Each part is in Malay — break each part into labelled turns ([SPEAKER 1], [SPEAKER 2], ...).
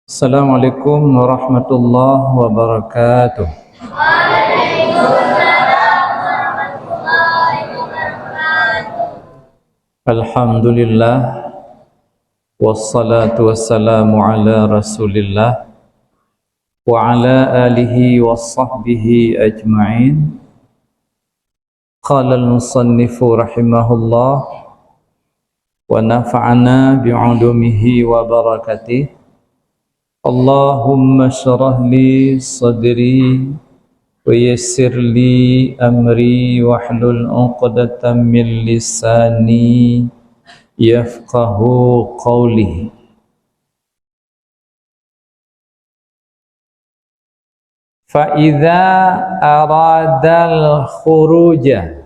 [SPEAKER 1] Assalamualaikum warahmatullahi wabarakatuh. Alhamdulillah wassalatu wassalamu ala Rasulillah wa ala alihi wassahbihi ajma'in. Qala al-musannifu rahimahullah wa nafa'ana bi'ulumihi wa barakatihi. Allahumma syrah li sadri wa yassir li amri wahlul 'uqdatam min lisani yafqahu qawli. Fa idza aradal khuruja,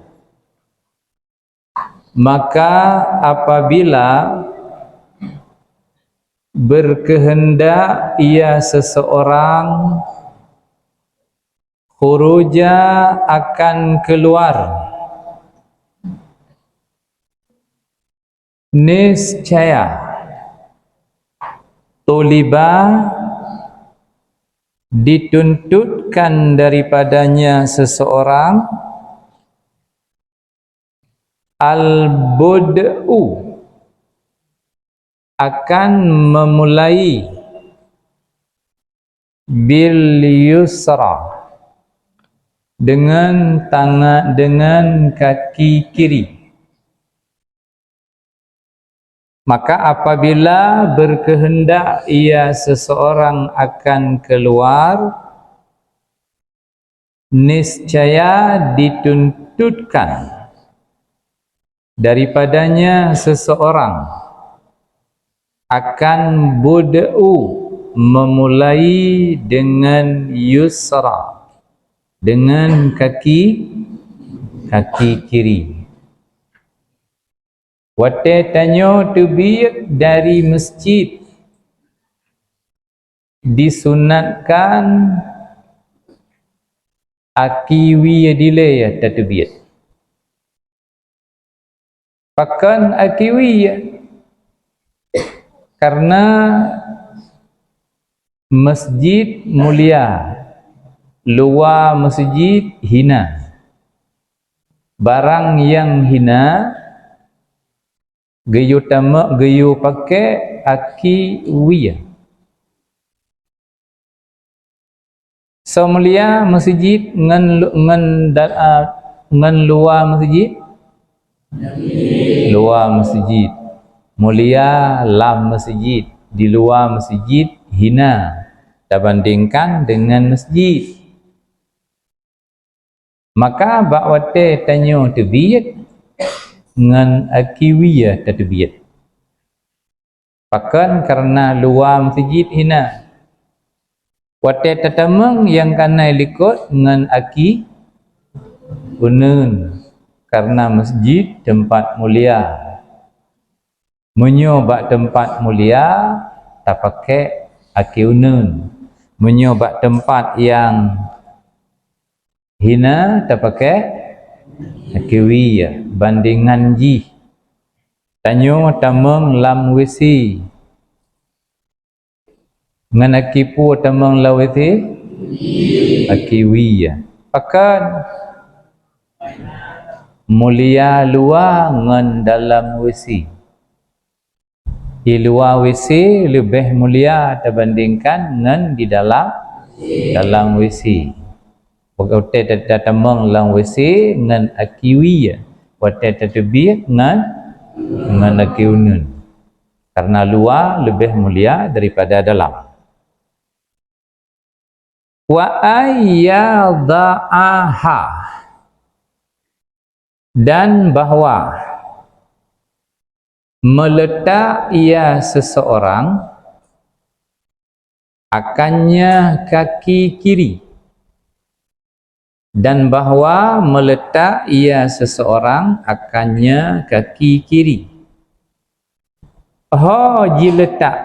[SPEAKER 1] maka apabila berkehendak ia seseorang khuruja akan keluar, niscaya tuliba dituntutkan daripadanya seseorang al-bud'u akan memulai bil yusra dengan tangan, dengan kaki kiri. Maka apabila berkehendak ia seseorang akan keluar, niscaya dituntutkan daripadanya seseorang akan bud'u memulai dengan yusra, dengan kaki kiri. Wate tanyo tubiyat dari masjid disunatkan akiwi dile ya tatubiyat. Pakan akiwi ya, karena masjid mulia, luar masjid hina. Barang yang hina gayu tamak gayu pakai aki wiya. So mulia masjid ngan luar masjid, luar masjid mulia, lam masjid, di luar masjid hina dibandingkan dengan masjid. Maka bakwate tanyo tebiyat ngan akiwiya tebiyat. Pakan karena luar masjid hina. Wate tatamang yang kana likut ngan aki unun, karena masjid tempat mulia. Menyobak tempat mulia tak pakai aki unun. Menyobak tempat yang hina tak pakai aki wiya. Bandingan ji tanyo tamang lam wisi ngan aki pu tamang la wisi aki wiya. Pakan mulia luar ngan dalam wisi. Di luar WC lebih mulia dibandingkan dengan di dalam WC. Waktu tatamang dalam WC dengan akiwiya, waktu tatubiyat dengan akiunun. Karena luar lebih mulia daripada dalam. Wa ayyadha'aha, dan bahwa meletak ia seseorang akannya kaki kiri, dan bahawa meletak ia seseorang akannya kaki kiri. Letak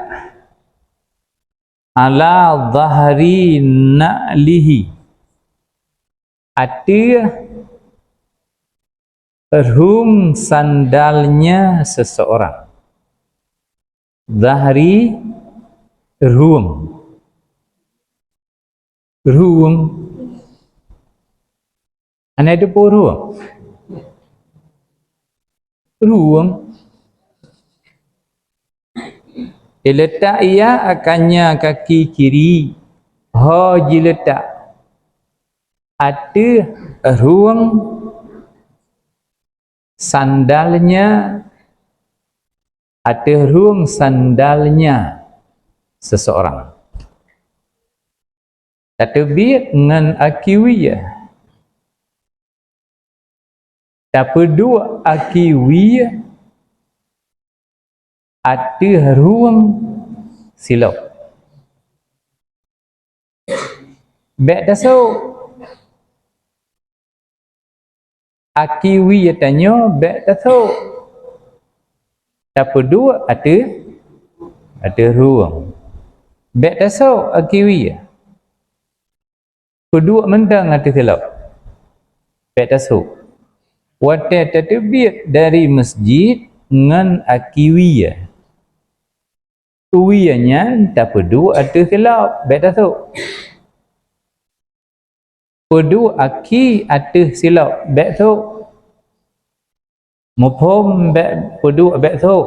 [SPEAKER 1] ala zahri na'lihi, atas rum sandalnya seseorang. Zahri rum, ruang ana itu pun ruang letak ia akannya kaki kiri haji letak ada ruang sandalnya, ada ruang sandalnya seseorang. Tatbik dengan akiwiyah. Tapi dua akiwiyah ada ruang silap. Baik dasau akiwiyah tanya baik dasau. Tapi dua ada ruang. Baik dasau akiwiyah. Kedua mendang ada silap. Baik dasau. Wadah tatbik dari masjid dengan akiwiyah. Uwiyahnya tak perlu ada khilaf. Baik tak tahu. Perlu aki ada silap. Baik tahu. Mufhum baik perlu baik tahu.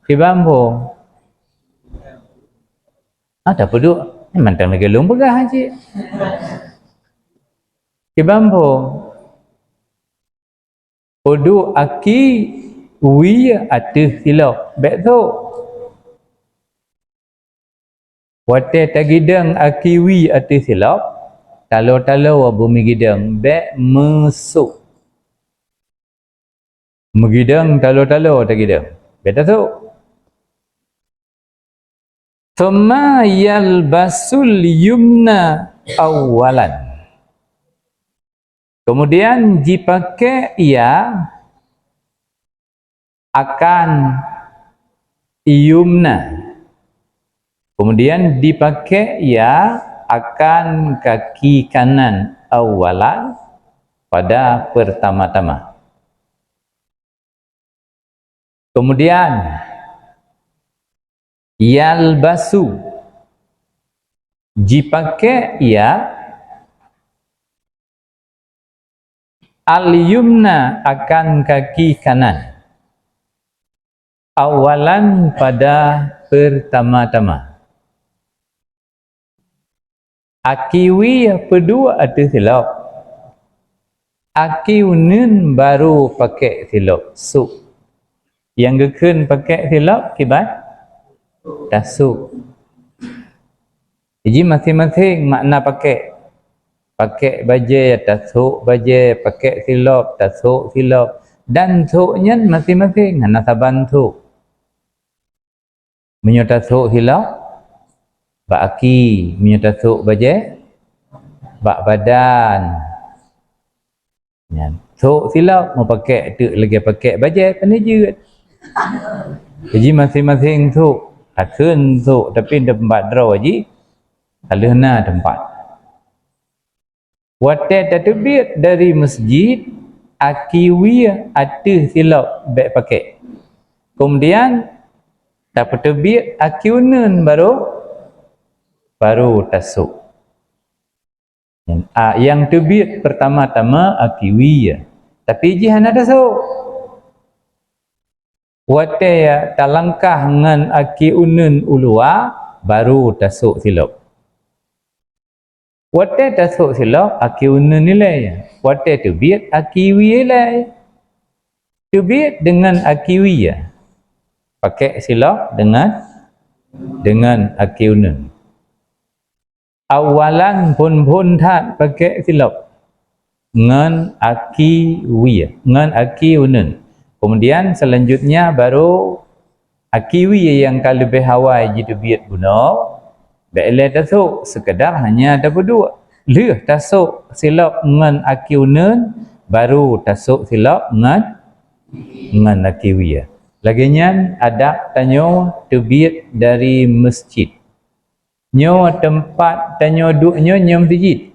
[SPEAKER 1] Faham pun. Tak perlu. Mantan lagi belum pegah haji. Faham pun. Perlu aki wiyah ada silap. Baik tu. Wadah tagidang akiwi ada silap. Talau-talau bumi gidang. Baik mesuk. Megidang talau-talau tagidang. Baik tu. Thumma yalbasul yumna awalan. Kemudian dipakai ia akan yumna. Kemudian dipakai ia akan kaki kanan awalan pada pertama-tama. Kemudian yalbasu dipakai ia al-yumna akan kaki kanan awalan pada pertama-tama. Akiwi kedua ada silap. Akiunin baru pakai silap suk. Yang geken pakai silap kibat tasuk. Jadi masing-masing makna pakai. Pakai bajai tasuk bajai, pakai silap tasuk silap. Dan suknya masing-masing hana saban suk. Menyotasuk silap bak aki, menyotasuk bajai bak badan. Ya, suk silap mau pakai tu lagi pakai bajai penejut. Jadi masing-masing suk, takun suk tapi tempat draw aji. Kalau na tempat. Wadah tatbik dari masjid akiwiyah ada silap baik pakai. Kemudian tak tatbik akiunun baru tasuk. Yang tatbik pertama-tama akiwiyah. Tapi jihan ada tasuk. Wadah ya talangkah dengan akiunun ulua baru tasuk silap. Wadah tasuk silap akiunun nilai. Wadah tatbik akiwiyah nilai. Tatbik dengan akiwiyah. Pakai silap dengan akiunun. Awalan pun tak pakai silap. Dengan akiwiyah. Dengan akiunun. Kemudian selanjutnya baru akiwiyah yang kalau lebih hawai jadi biat guna. Baiklah tasuk sekadar hanya ada berdua. Leh tasuk silap dengan akiunun baru tasuk silap dengan akiwiyah. Laginya ada tanya terbit dari masjid. Nyo tempat tanya duduknya nyo masjid.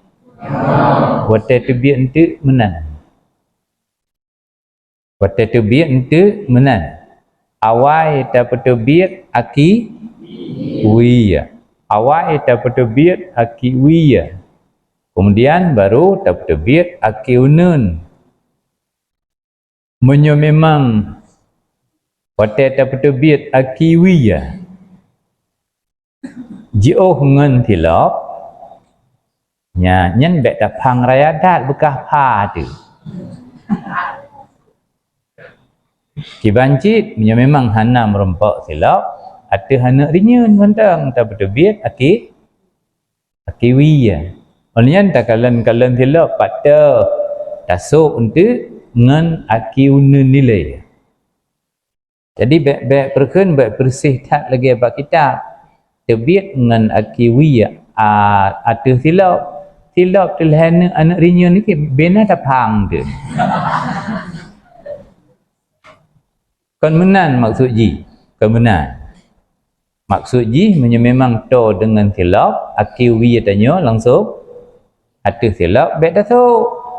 [SPEAKER 1] Wadah terbit ente menan. Wadah terbit ente menan. Awai dapat terbit akiwiyah. awal terbit akiwiyah, kemudian baru terbit akiunun. Menyo memang pada terbit akiwiyah jioh ngan tilap nya nyen bek tapang raya dat bekah pa tu kibancit menyo memang hana merempak tilap ada hana rinyun mentang terbit akiwiyah olehnya takalan tilap pada tasuk untuk ngan akiunun nilai. Jadi baik perken baik bersih tak lagi apa kita terbit ngan akiwiyah ada silap telhana anak rinyun ni bena tapang tu. Konmenan maksud ji, konmenan. Maksud ji memang to dengan silap akiwiyah tanya langsung ada silap baik tasuk.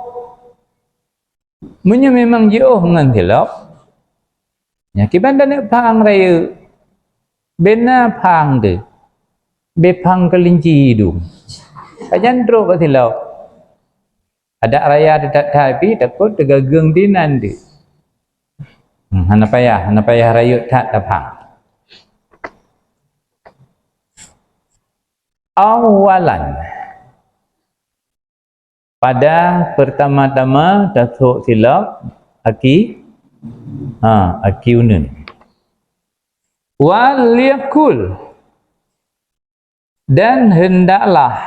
[SPEAKER 1] Menyo memang jauh dengan tilap ya kiban nak pang raya bena pang tu be pang kelinci tu ajan teruk ke tilap ada raya dekat tapi takut tergageng tinan tu hana payah raya tak tapang awalan. Pada pertama-tama tasuk silap akiunun wal yakul dan hendaklah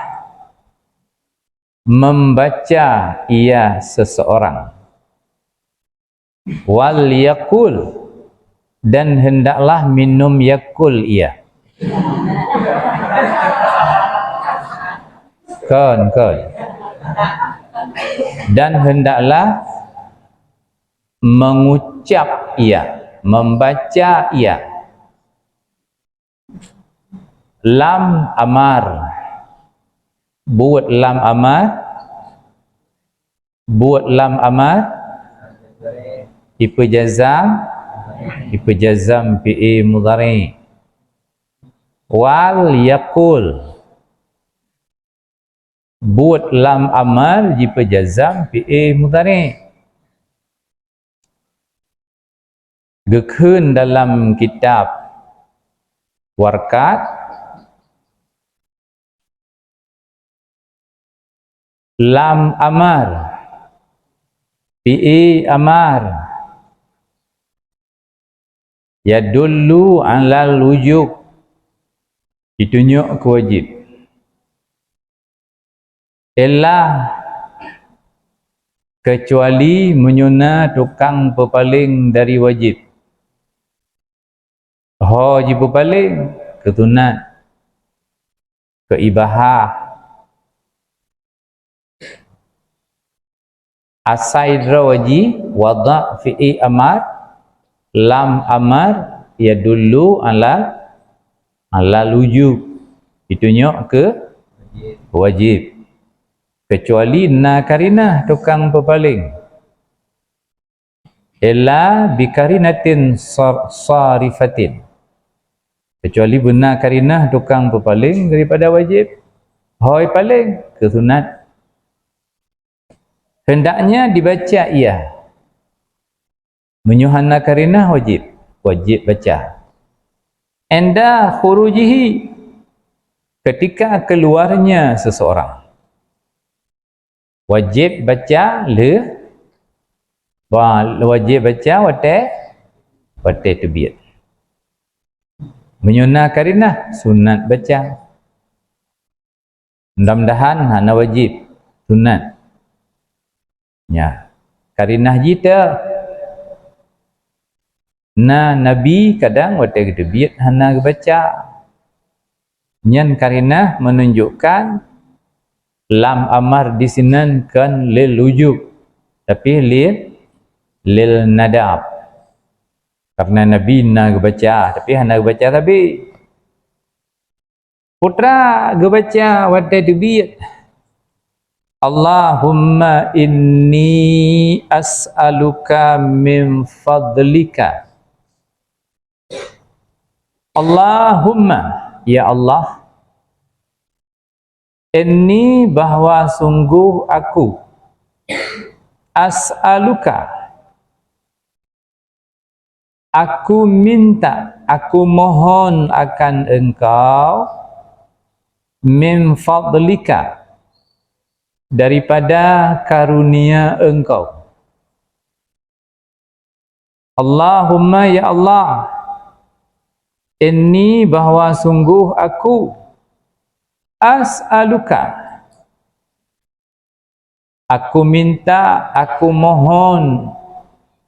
[SPEAKER 1] membaca ia seseorang wal yakul dan hendaklah minum yakul ia kon dan hendaklah mengucap ia, membaca ia. Lam amar, buat lam amar, ipu jazam fi'i mudhari. Wal yakul, buat lam amal jipa jazam fi'i mudhari. Gekun dalam kitab warkat lam amar fi'i amar yadullu alal wujub, ditunjuk kewajib. Elah kecuali menyuna tukang pepaling dari wajib. Haji pepaling ketunat, keibahah, asaidra waji wada fi'i amar lam amar yadullu alal wujub, ditunjuk ke wajib. Kecuali nakarina tukang pepaling illa bikarinatin sarifatin, kecuali benar karinah tukang pepaling daripada wajib hoi paling ke sunat, hendaknya dibaca ia. Menyuhana karinah wajib baca. Enda khurujihi, ketika keluarnya seseorang wajib baca wajib baca wate terbit. Menyunah karinah sunat baca. Mudah-mudahan hana wajib sunat. Ya, karinah jita nabi kadang wate terbit hana baca. Nyan karinah menunjukkan lam amar disinankan lil wujub, tapi lil nadab, karena Nabi nak baca tapi hana baca. Tapi putra baca wadai debit Allahumma inni as'aluka min fadlika. Allahumma, ya Allah, Inni bahwa sungguh aku as'aluka, aku minta, aku mohon akan engkau min fadlika, daripada karunia engkau. Allahumma ya Allah, inni bahwa sungguh aku as'aluka, aku minta, aku mohon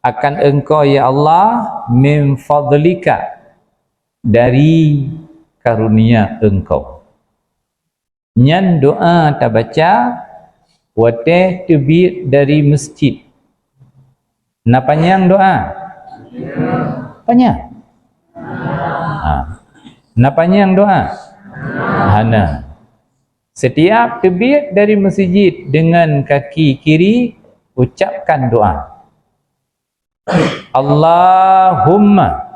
[SPEAKER 1] akan engkau ya Allah min fadlika, dari karunia engkau. Nyan doa tak baca wateh terbit dari masjid. Nak panjang doa? Panjang. Nak panjang doa? Hana. Setiap terbit dari masjid dengan kaki kiri, ucapkan doa. Allahumma.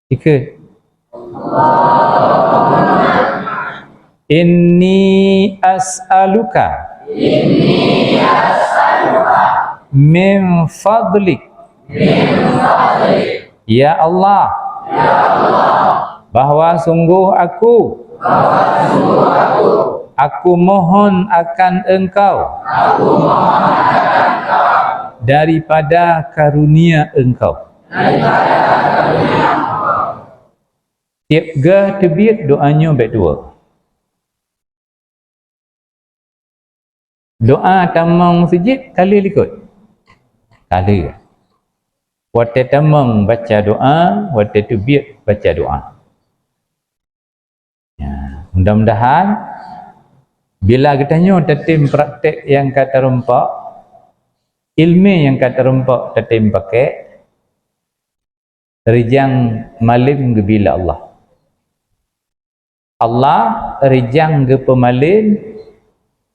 [SPEAKER 1] Ikut. Inni as'aluka min fadlik, ya Allah, bahwa sungguh aku mohon akan engkau, daripada karunia engkau. Tiap gah terbit doanya baik dua. Doa tamang masjid kali likut. Kali. Waktu tamang baca doa, waktu terbit baca doa. Ya, mudah-mudahan bila kita nyo tetim praktek yang kata rompak, ilmu yang kata rompak tetim pakai, rijang malim gebila Allah. Allah rijang ge pemalin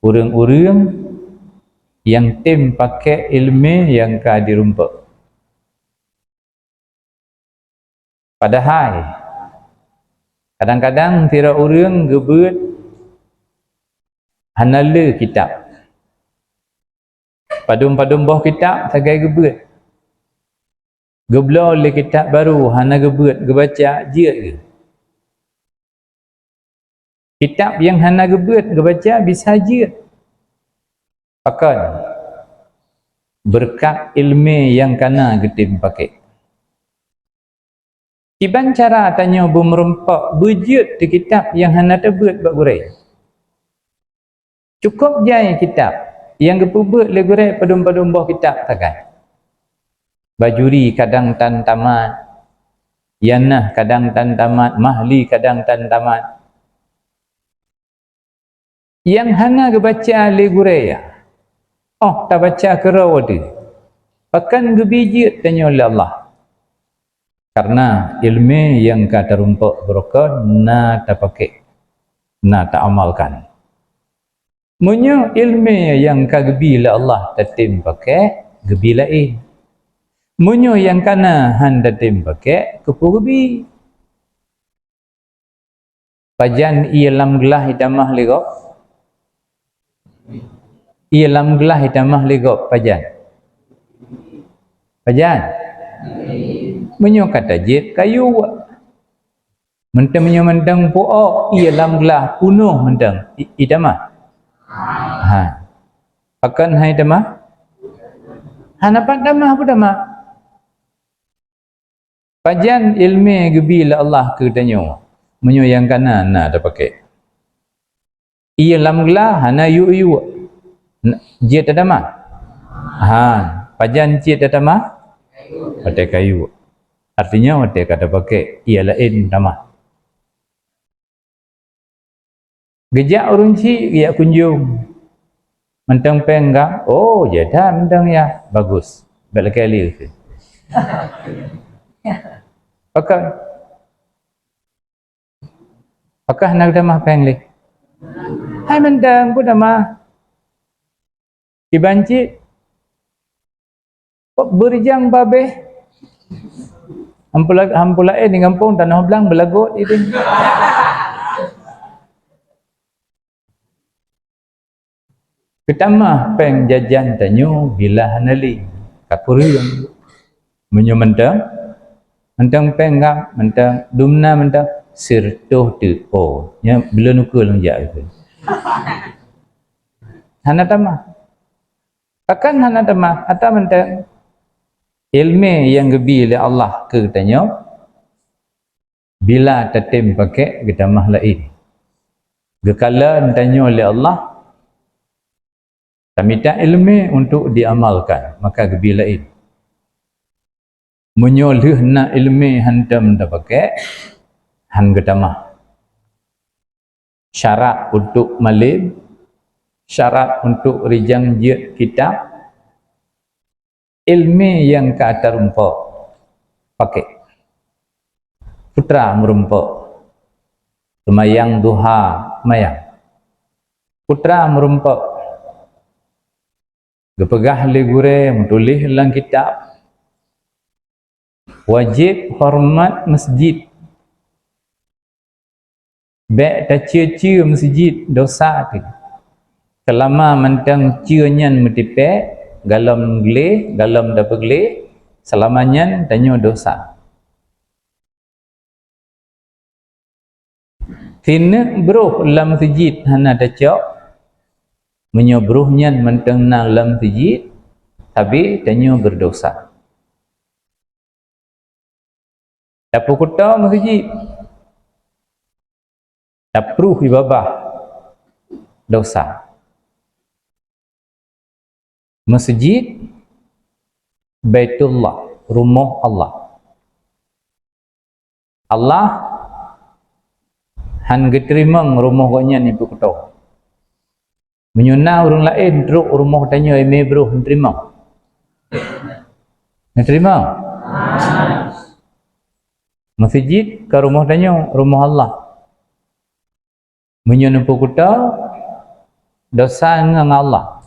[SPEAKER 1] urang-urang yang tim pakai ilmu yang ka dirumpak. Padahal kadang-kadang tira urang gebut hanala kitab. Padum-padum boh kitab sagai gebut. Geblo le kitab baru hana gebut gebaca jiat ke. Kitab yang hana gebut gebaca bisa jiat. Pakan berkat ilmu yang kana getim pakai. Iban cara tanya bermerempak berjiat di kitab yang hana tebut bak gurai. Cukup jai kitab yang gepubut le gurai padum-padum boh kitab takai. Bajuri kadang tan tamat, yanah kadang tan tamat, mahli kadang tan tamat. Yang hana gebaca le guraya. Oh, tak baca kerawadi. Bahkan gebijit tanya oleh Allah. Karena ilmu yang kata rumpak berokah, na tak pakai, na tak amalkan. Munyo ilmu yang kagebila Allah tatim pakai, gebilain. Munyo yang kana han tatim pakai, kepurubi. Pajan ialam gelah hitamah legok. Ialam gelah hitamah legok pajan. Pajan. Menyo kata jit kayu. Mentang-mentang mentang puak ialam gelah punuh mentang hitamah. Ha. Akan hai hitamah? Hanapan damah apa damah? Pajan ilmu gebila Allah ke tanyo. Menyo yang kanan nak ada pakai. Ialam gelah hana yu-yu. Jit ada mah? Ha, pajan jit ada mah? Pakai kayu. Artinya wadah kata pakai ia lain tamah. Gejak urunci ia kunjung. Mentang penggang, oh jada mentang ya bagus. Balik kali itu. Pakai. Pakai nak tamah pengli. Hai mentang pun tamah. Dibanci berjang babe hampula di kampung Tanah Blang belagut itu Pertama peng jajan tanyo bila hanali kapuriang menyo mentang peng ngam mentang dumna mentang sirtoh tu oh nya bila nukul lonjak itu hanatama akan hanatama atau mentang ilmu yang gebi oleh Allah ke tanyo bila tatim pakai getamah lain gekalan tanyo oleh Allah minta ilmu untuk diamalkan maka gebi lain menyoleh nak ilmu hantam dah pakai han getamah syarat untuk malim syarat untuk rijang jid kitab ilmu yang ke atas rumput pakai putra merumpuk semayang duha mayang putra merumpuk gepegah le gure menulis dalam kitab wajib hormat masjid baik tak cia-cia masjid dosa tu selama mentang cianyan metipek galam gele galam dapat gele selamanya tanyo dosa tina beruh dalam masjid hana dacok menyobruhnya mentang dalam masjid tapi tanyo berdosa dapat kota masjid dapruh ibadah dosa masjid Baitullah rumah Allah Allah han geterimang rumah ganya ni berkata menyuna orang lain teruk rumah tanya eme bro terima terima masjid ke rumah tanya rumah Allah menyuna berkata dosa dengan Allah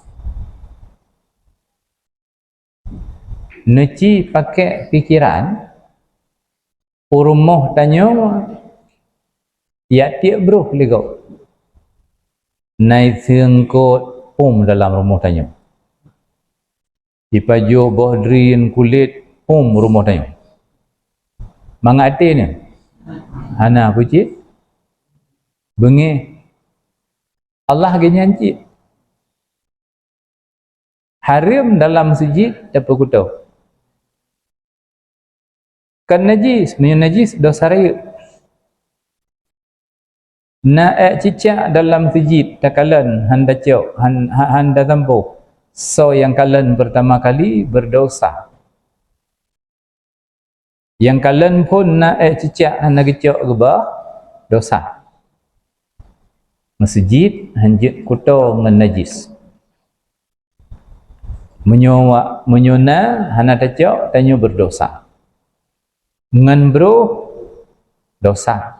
[SPEAKER 1] neci pakai fikiran rumah tanya ya tiap bro lego naik sengkot pum dalam rumah tanya dipaju bohdrin kulit pum rumah tanya mangati ni hana puji bengi Allah genyanci haram dalam masjid dapat kutau kan najis dosa raya nak cicak dalam masjid takalan handa cok handa tampo so yang kalian pertama kali berdosa yang kalian pun nak cicak handa cok gebah dosa masjid hanjit kuto dengan najis menyona hana tacok tanyo berdosa ngan bro dosa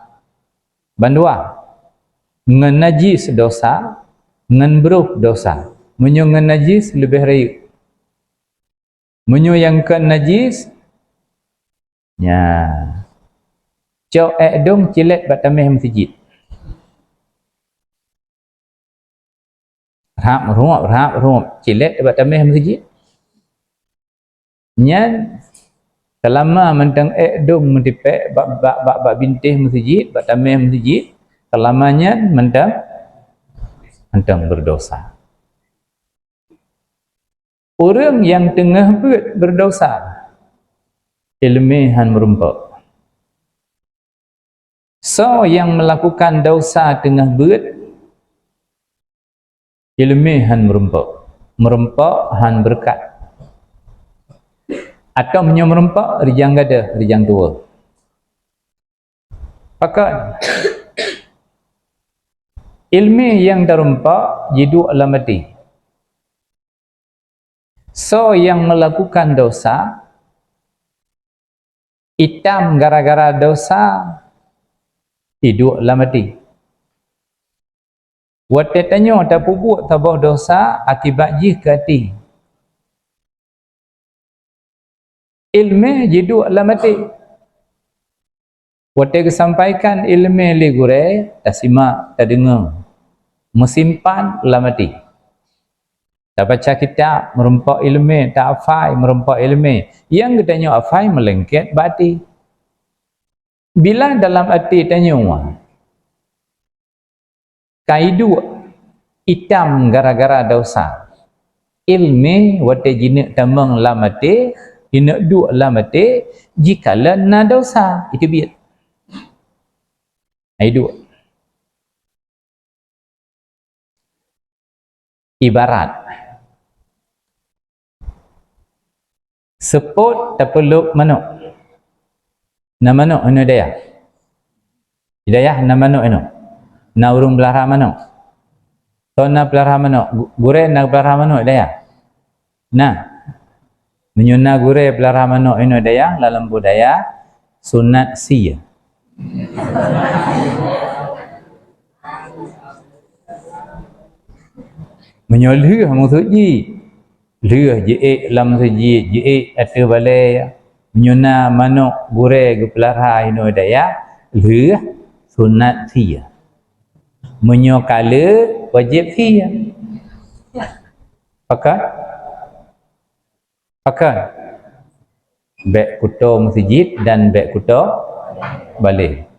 [SPEAKER 1] bandua ngan najis dosa ngan bro dosa menyo ngan najis lebih raya menyo yang kan najis nya cok dong cilet batameh masjid rahap cilet batameh masjid nyan selama mentang dong mentipek bak bintih masjid batameh masjid selamanya mentang berdosa. Orang yang tengah berdosa ilmihan merumpuk. So yang melakukan dosa tengah ilmihan merumpuk. Merumpuk han berkat. Atau merumpuk rijang gada, rijang tua. Pakat ilmu yang terumpak jidu alamati. So yang melakukan dosa hitam gara-gara dosa hidu alamati. Watetanyo tak pupuk tabah dosa akibat jih kati. Ilmu jidu alamati. Wate kesampaikan ilmu ligure tak simak tak dengar. Mesimpan lamati tak baca kitab merempak ilmu, tak hafal merempak ilmu. Yang katanya hafal melengket bati. Bila dalam hati tanya kaidu hitam gara-gara dosa. Ilmu wate jinak tamang lamate, jinak duk lamate, jikalau na dosa itu biar. Kaidu. Ibarat seput tapeluk manuk. Na manuk anu daya. Hidayah na manuk anu. Na urung belara manuk. So na belara manuk, gure na belara manuk daya. Nah, menyuna gure belara manuk anu daya dalam budaya sunat sia. Menyoleh musuji. Leh je lam suji je atu balai. Menyuna manuk gure gepelara inu daya leh sunat sia. Menyokala wajib sia. Pakai bek kuto masjid dan bek kuto balik.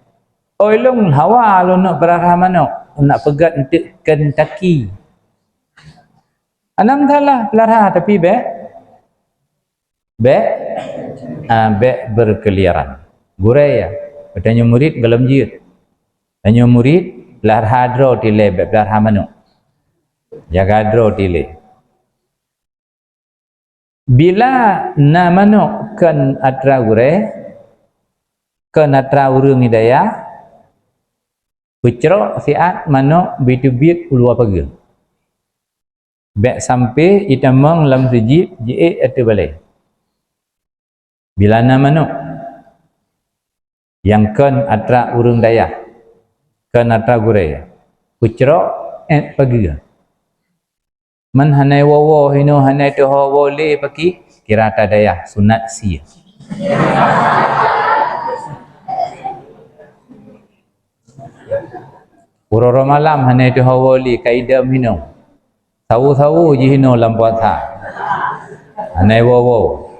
[SPEAKER 1] Oi long hawa lo nak belara manuk nak pegat untuk Kentucky. Anam salah belara tapi bek berkeliaran. Gure ya. Katanya murid galam jid. Tanya murid belara dro tile bek belara manuk. Jaga dro tile. Bila na manuk kan atra gure kan atra urung hidayah pucrok siat manuk bitubit ulua pagi. Bek sampai itamang lam sujid je atu balai. Bila na manuk yang kan atra urung daya kan atra gure pucrok pagi. Man hanai wawo hino hanai tu hawo le paki kira ta daya sunat sia. Uroro malam hanai tu hawo le kaidam hino. Sawu-sawu je hino lam puasa. Hanai wawo.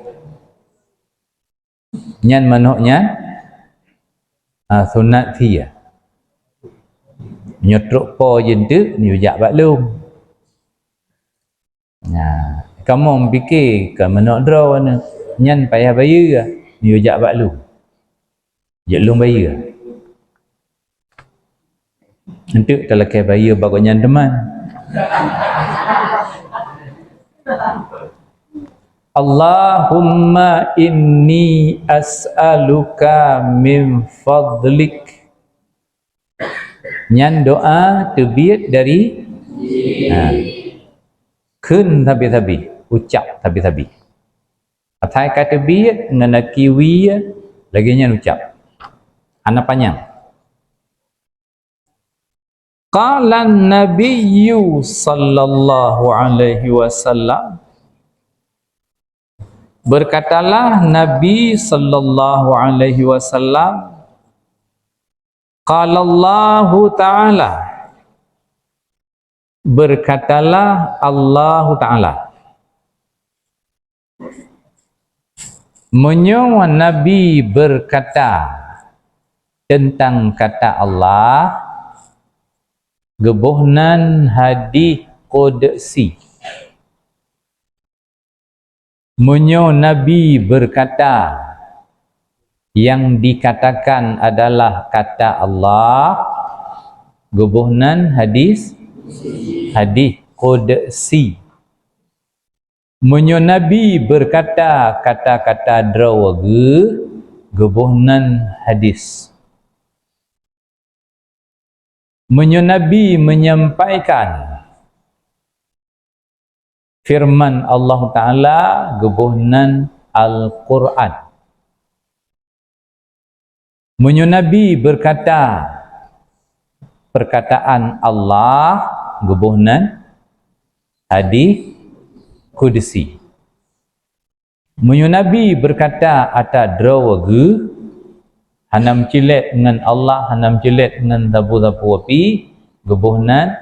[SPEAKER 1] Nyan manuknya sunat sia. Nyotruk po jentuk ni ujak baklum. Nah, kamu fikir ke manuk draw ni nyan payah bayar ni ujak baklum. Jelung bayar. Untuk telekai bayar bagonyan teman. Allahumma inni as'aluka min fadlik. Nyan doa terbiat dari kun tabi-tabi, ucap tabi-tabi. Atai kata biat ngana kiwi lagi nyan ucap. Anak panjang. Qala an-nabiyyu sallallahu alaihi wasallam. Berkatalah Nabi sallallahu alaihi wasallam, qala Allah Ta'ala. Berkatalah Allah Ta'ala. Menyowa Nabi berkata tentang kata Allah, gebuhnan hadis qudsi. Menyo Nabi berkata yang dikatakan adalah kata Allah, gebuhnan hadis qudsi. Menyo Nabi berkata kata-kata drawaga, gebuhnan hadis. Menyo Nabi menyampaikan firman Allah Ta'ala, gebuhnan Al-Quran. Menyo Nabi berkata perkataan Allah, gebuhnan hadis qudsi. Menyo Nabi berkata ata drawaga, hanam cilet dengan Allah, hanam cilet dengan tabu-tabu api, gebuhnan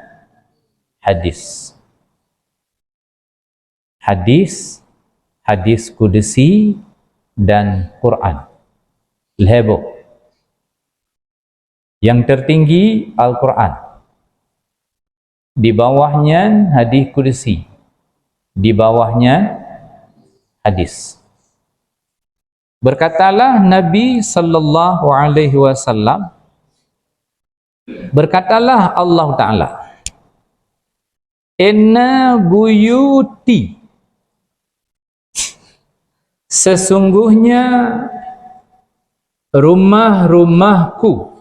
[SPEAKER 1] hadis. hadis, hadis kudusi dan Quran. Lebo. Yang tertinggi Al-Quran. Di bawahnya hadis kudusi. Di bawahnya hadis. Berkatalah Nabi sallallahu alaihi wasallam, berkatalah Allah Ta'ala, inna buyuti, sesungguhnya rumah-rumahku,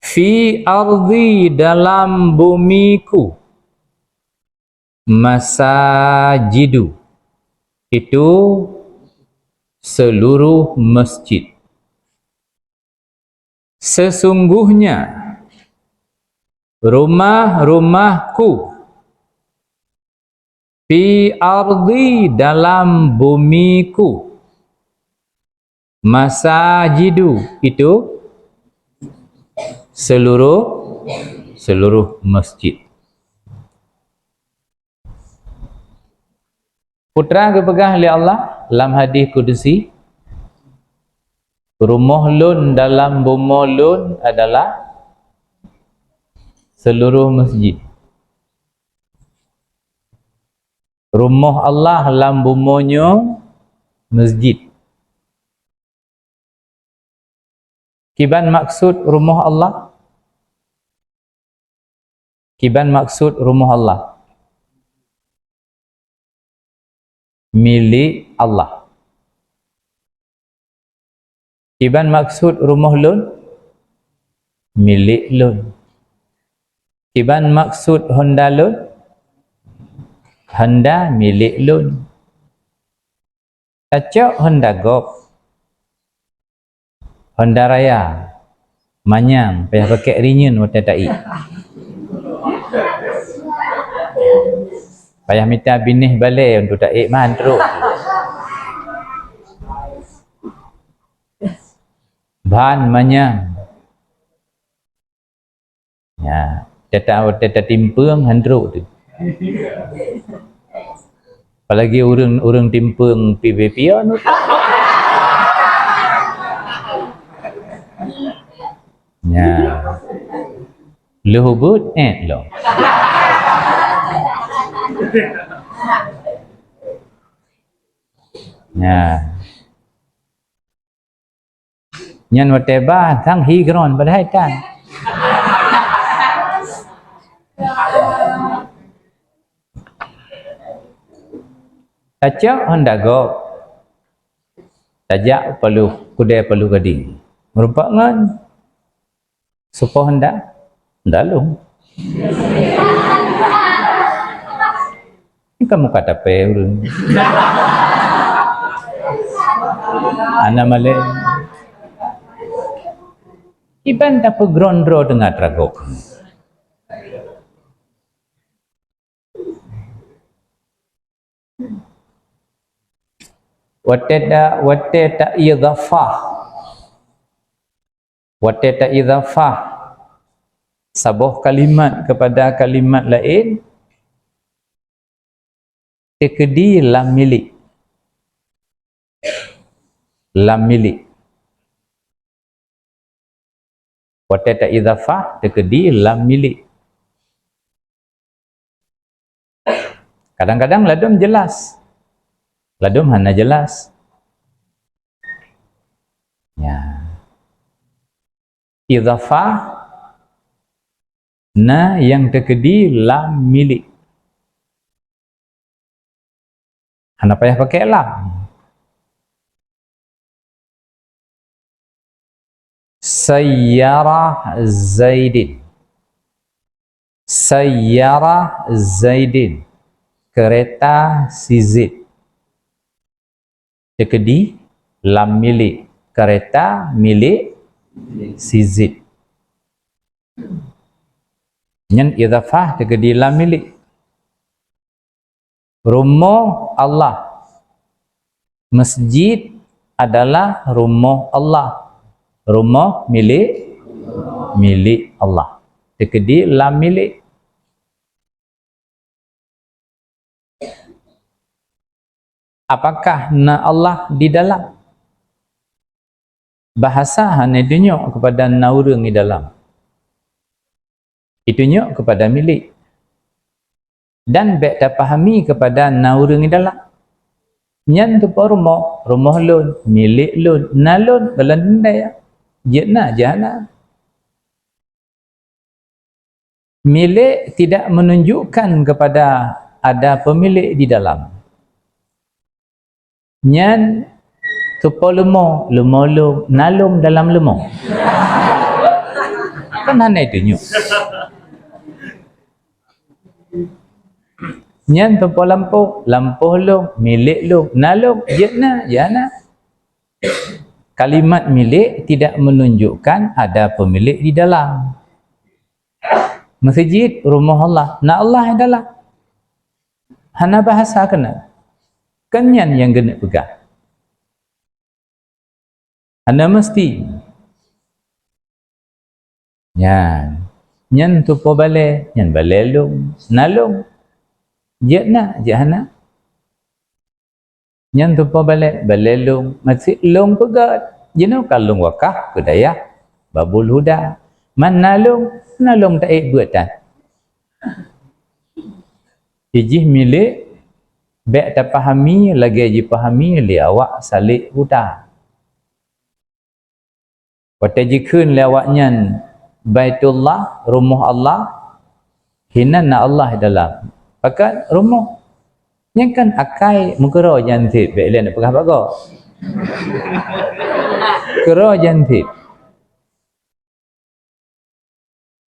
[SPEAKER 1] fi ardi, dalam bumiku, masajidu, itu seluruh masjid. Sesungguhnya rumah-rumahku, fi ardi, dalam bumiku, masajidu, itu seluruh masjid. Putra kepegang oleh Allah dalam hadis kudusi, rumah lun dalam bumi lun adalah seluruh masjid. Rumah Allah dalam buminya masjid. Kiban maksud rumah Allah? Kiban maksud rumah Allah? Milik Allah. Kiban maksud rumah lun? Milik lun. Kiban maksud Honda lun? Honda milik lun. Tacok Honda Golf, Honda Raya, manyang payah pakai rinyen wata tai. Payah minta binih balik untuk tak man teruk. Bahan manyang. Ya, tata timpung handruk tu. Apalagi orang timpung PBP anu. Ya. Luhubut lo. Ya. Nyan wateba thang hi gron badai tan. Tajak Honda Golf. Tajak perlu kudai perlu gading. Merupakan Super Honda dalung. Ini kamu kata peurun. Ana male. Iban tak grondro dengan tragok. Wateta idhafah. Wateta idhafah. Sabuh kalimat kepada kalimat lain. Tekedi lam milik. Lam milik. Wateta idhafah tekedi lam milik. Kadang-kadang ladum jelas. Ladum hana jelas. Ya. Idhafah na yang tekedi lam milik. Hana payah pakai lam. Sayyarah Zaidin. Sayyarah Zaidin. Kereta si Zaid. Tekedi lam milik. Kereta milik si Zaid. Nyan idhafah tekedi lam milik. Rumah Allah. Masjid adalah rumah Allah. Rumah milik Allah. Tekedi lam milik. apakah na Allah di dalam bahasa hanya tunjuk kepada naurung di dalam, ditunjuk kepada milik, dan bek dah fahami kepada naurung di dalam nyan tu rumah lun, milik lun, nalun belandai jana jana. Milik tidak menunjukkan kepada ada pemilik di dalam. Nyan tupo lemah lum, nalum dalam lemah. Kan hanya tunjuk. Nyan tupo lampuh lum, milik lum, nalum jana jana. Kalimat milik tidak menunjukkan ada pemilik di dalam. Masjid rumah Allah, na Allah adalah hana bahasa kena kenyan yang kena pegang, hana mesti nyan tupo bale, nyan bale lum, nalum jana jana. Nyan tupo bale lum, masjid lum pegat jeno kalung wakaf kedaya babul huda man nalung tak buatan ijih milik bek tak pahami lagi ji pahami li awak salik huda wata jikun li awak nyan Baitullah rumah Allah hinan na Allah dalam pakat rumah yang kan akai mengkera jantit bek lain nak pegah baga kera jantit.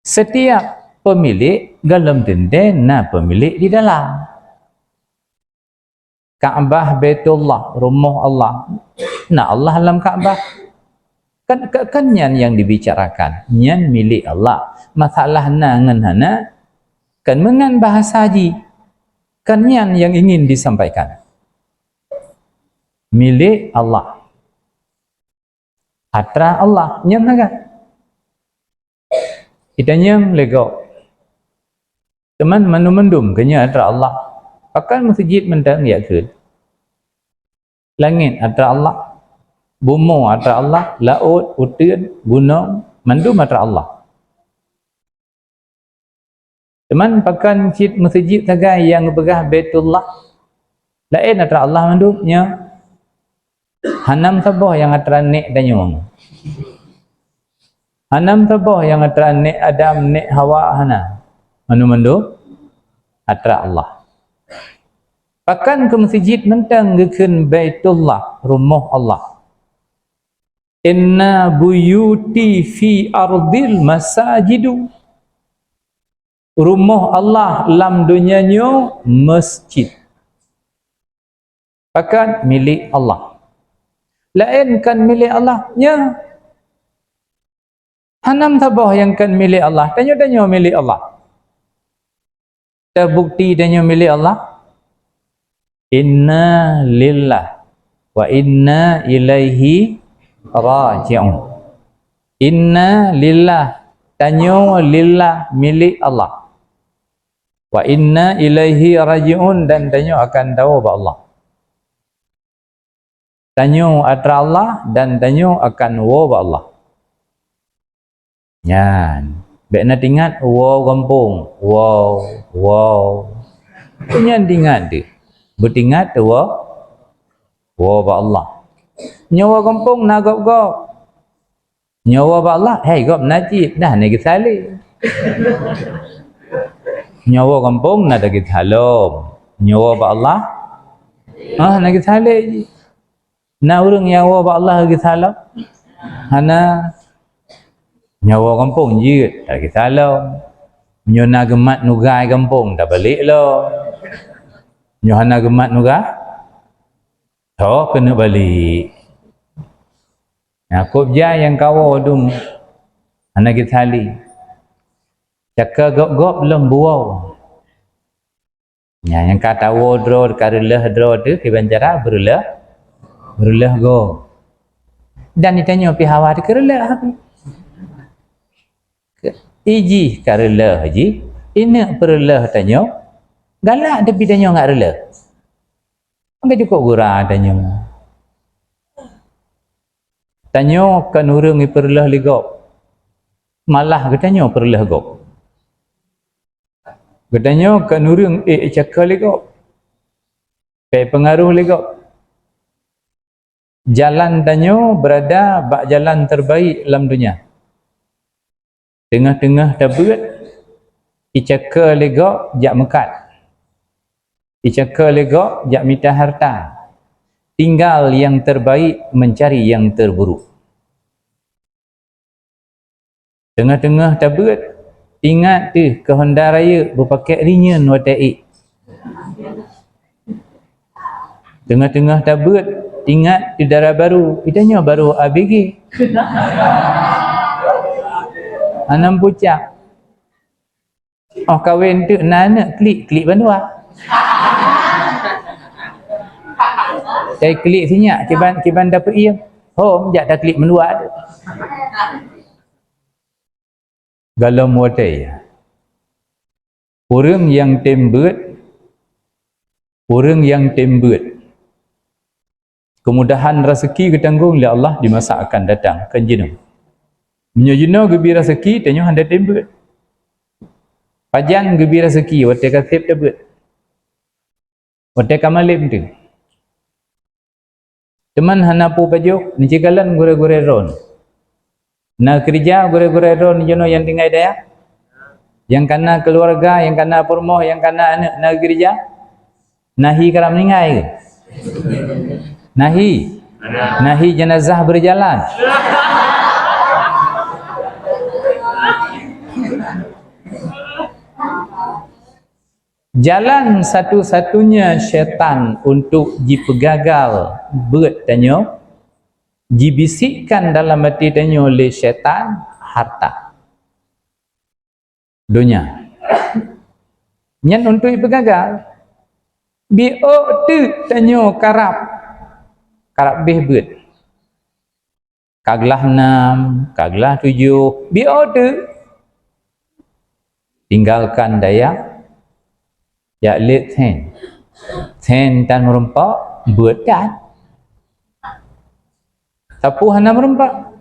[SPEAKER 1] Setiap pemilik dalam tenden na pemilik di dalam. Kaabah Baitullah rumah Allah, na Allah dalam Kaabah. Kan nyan yang dibicarakan, nyan milik Allah. Masalah na ngan hana kan mengan bahasa haji, kan nyan yang ingin disampaikan. Milik Allah, atra Allah nyan agak. Kita nyam lego teman mendum kenya atra Allah akan masjid mentang ya ke langit atra Allah, bumi atra Allah, laut utun gunung mendum atra Allah. Teman pakan cit masjid tagai yang begah Baitullah lain atra Allah mendumnya hanam sabah yang atra nek danyung. Hanam tabah yang atra nek Adam nek Hawa hana manu atra Allah. Pakan ke masjid mentang gekeun Baitullah rumah Allah. Inna buyuti fi ardil masajidu. Rumah Allah lam dunianya masjid. Pakan milik Allah. Lain kan milik Allah nya hanam tabah yang kan milik Allah. Tanya-tanya milik Allah. Terbukti tanya milik Allah. Inna lillah wa inna ilaihi raji'un. Inna lillah. Tanya lillah milik Allah. Wa inna ilaihi raji'un dan tanya akan tahu ba Allah. Tanya atra Allah dan tanya akan wa ba Allah. Nyan, bek nak ingat wow kampung, wow. Nyan ingat dia. Bertingat wow ba Allah. Nyawa kampung nak gop. Nyawa ba Allah, hey gop najib dah nak salih. Nyawa kampung nak dagit halom. Nyawa ba Allah nak salih. Na urang nyawa ba Allah dagit halom. Hana nyawa kampung je tak kisah nyona gemat nugai kampung tak balik lo nyona gemat nugai tak kena balik aku je yang kawo dum anak kita li cakap gop-gop lem buau yang kata wodro karelah dro tu kebancara berulah go dan ditanya pi hawa kerelah habis iji karela haji ini perlah tanya galak tapi tanya ngak rela Angkat cukup gurah tanya. Tanya kan urang iperlah ligop. Malah katanya perlah gop. Katanya kan urang cakal ligop. Kayak pengaruh ligop. Jalan tanya berada bak jalan terbaik dalam dunia. Tengah-tengah tabut icaka legok jak mekat. Icaka legok jak minta harta. Tinggal yang terbaik mencari yang terburuk. Tengah-tengah tabut ingat tu ke Honda Raya berpakai rinyan watai. Tengah-tengah tabut ingat di darah baru. Itanya baru ABG. Anam pucak. Oh kahwin tu anak klik bandua. Saya klik sinyak kiban dapat ia. Home jak tak klik menua tu. Galam watai. Orang yang tembut kemudahan rezeki ketanggung oleh Allah di masa akan datang kan jenuh. Menyajuna gebi rezeki tanya handa tembut. Pajan gebi rezeki watai kasip tebut. Watai kamalim tu. Teman hanapu pajuk ni cikalan gure-gure ron. Na kerja gure-gure ron jono yang tinggal daya. Yang kana keluarga, yang kana permoh, yang kana anak na kerja. Nahi karam ningai ke? Nahi jenazah berjalan. Jalan satu-satunya syaitan untuk dipegagal bertanya, dibisikkan dalam hati tanya oleh syaitan harta. Dunia. Nyan untuk dipegagal. Biok tu tanya karap beh bet. Kaglah 6, kaglah 7. Biok tu tinggalkan daya. Ya let ten tan merempak buat kan tapu hana merempak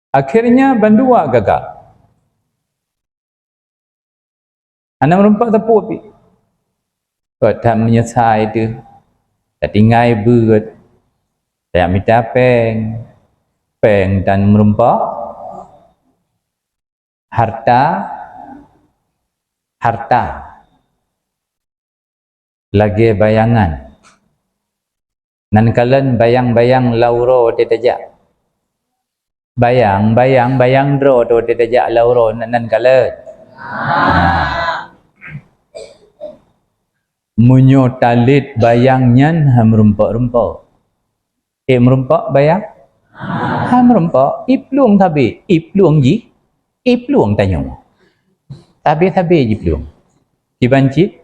[SPEAKER 1] akhirnya bandua gagal hana merempak tapu api tak menyesal itu tak tinggal buat tak minta peng dan merempak harta lagi bayangan. Nan kalen bayang-bayang lauro dia tajak. Bayang dro do dia tajak lauro nan kalen. Munyo talit bayangnya merempak-rempak. Merempak bayang? Merempak. Ipluang tabi. Ipluang ji? Ipluang tanya. Tabi ji pluang. Kibanci?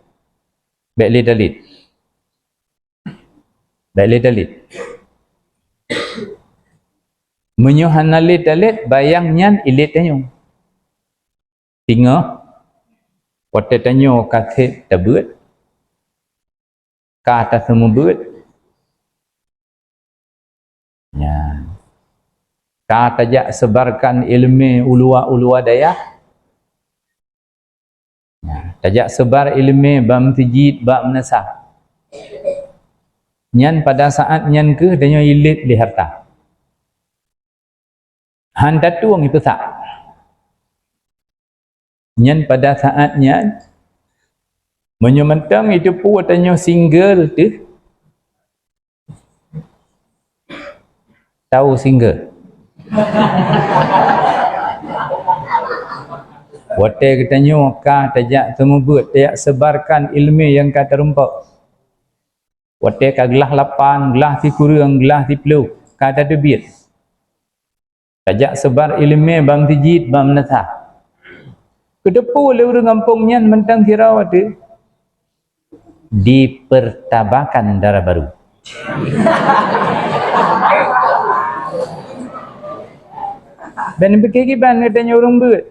[SPEAKER 1] Baiklah dalit. Menyuhan dalit bayangnya ilit tanya. Tinggal waktu tanya kasih tabut. Kata semua but. Ya. Kata jak sebarkan ilmu ulua daya. Tajak sebar ilmu bam tijid bab menasah. Nyan pada saat nyan ke danyo ilit di harta. Han tatuang itu tak. Nyan pada saat nyan menyementang itu pun danyo single tu. Tahu single. Watai katanya kah tajak temubut tajak sebarkan ilmu yang kata rempak. Watai kah gelah 8, gelah 3 kurang, gelah 10 kata debit. Tajak sebar ilmu bang tijid bang menasah. Kedepu le urang kampungnya mentang kirau tu dipertabakan darah baru. Ben bekikiban katanya orang buat.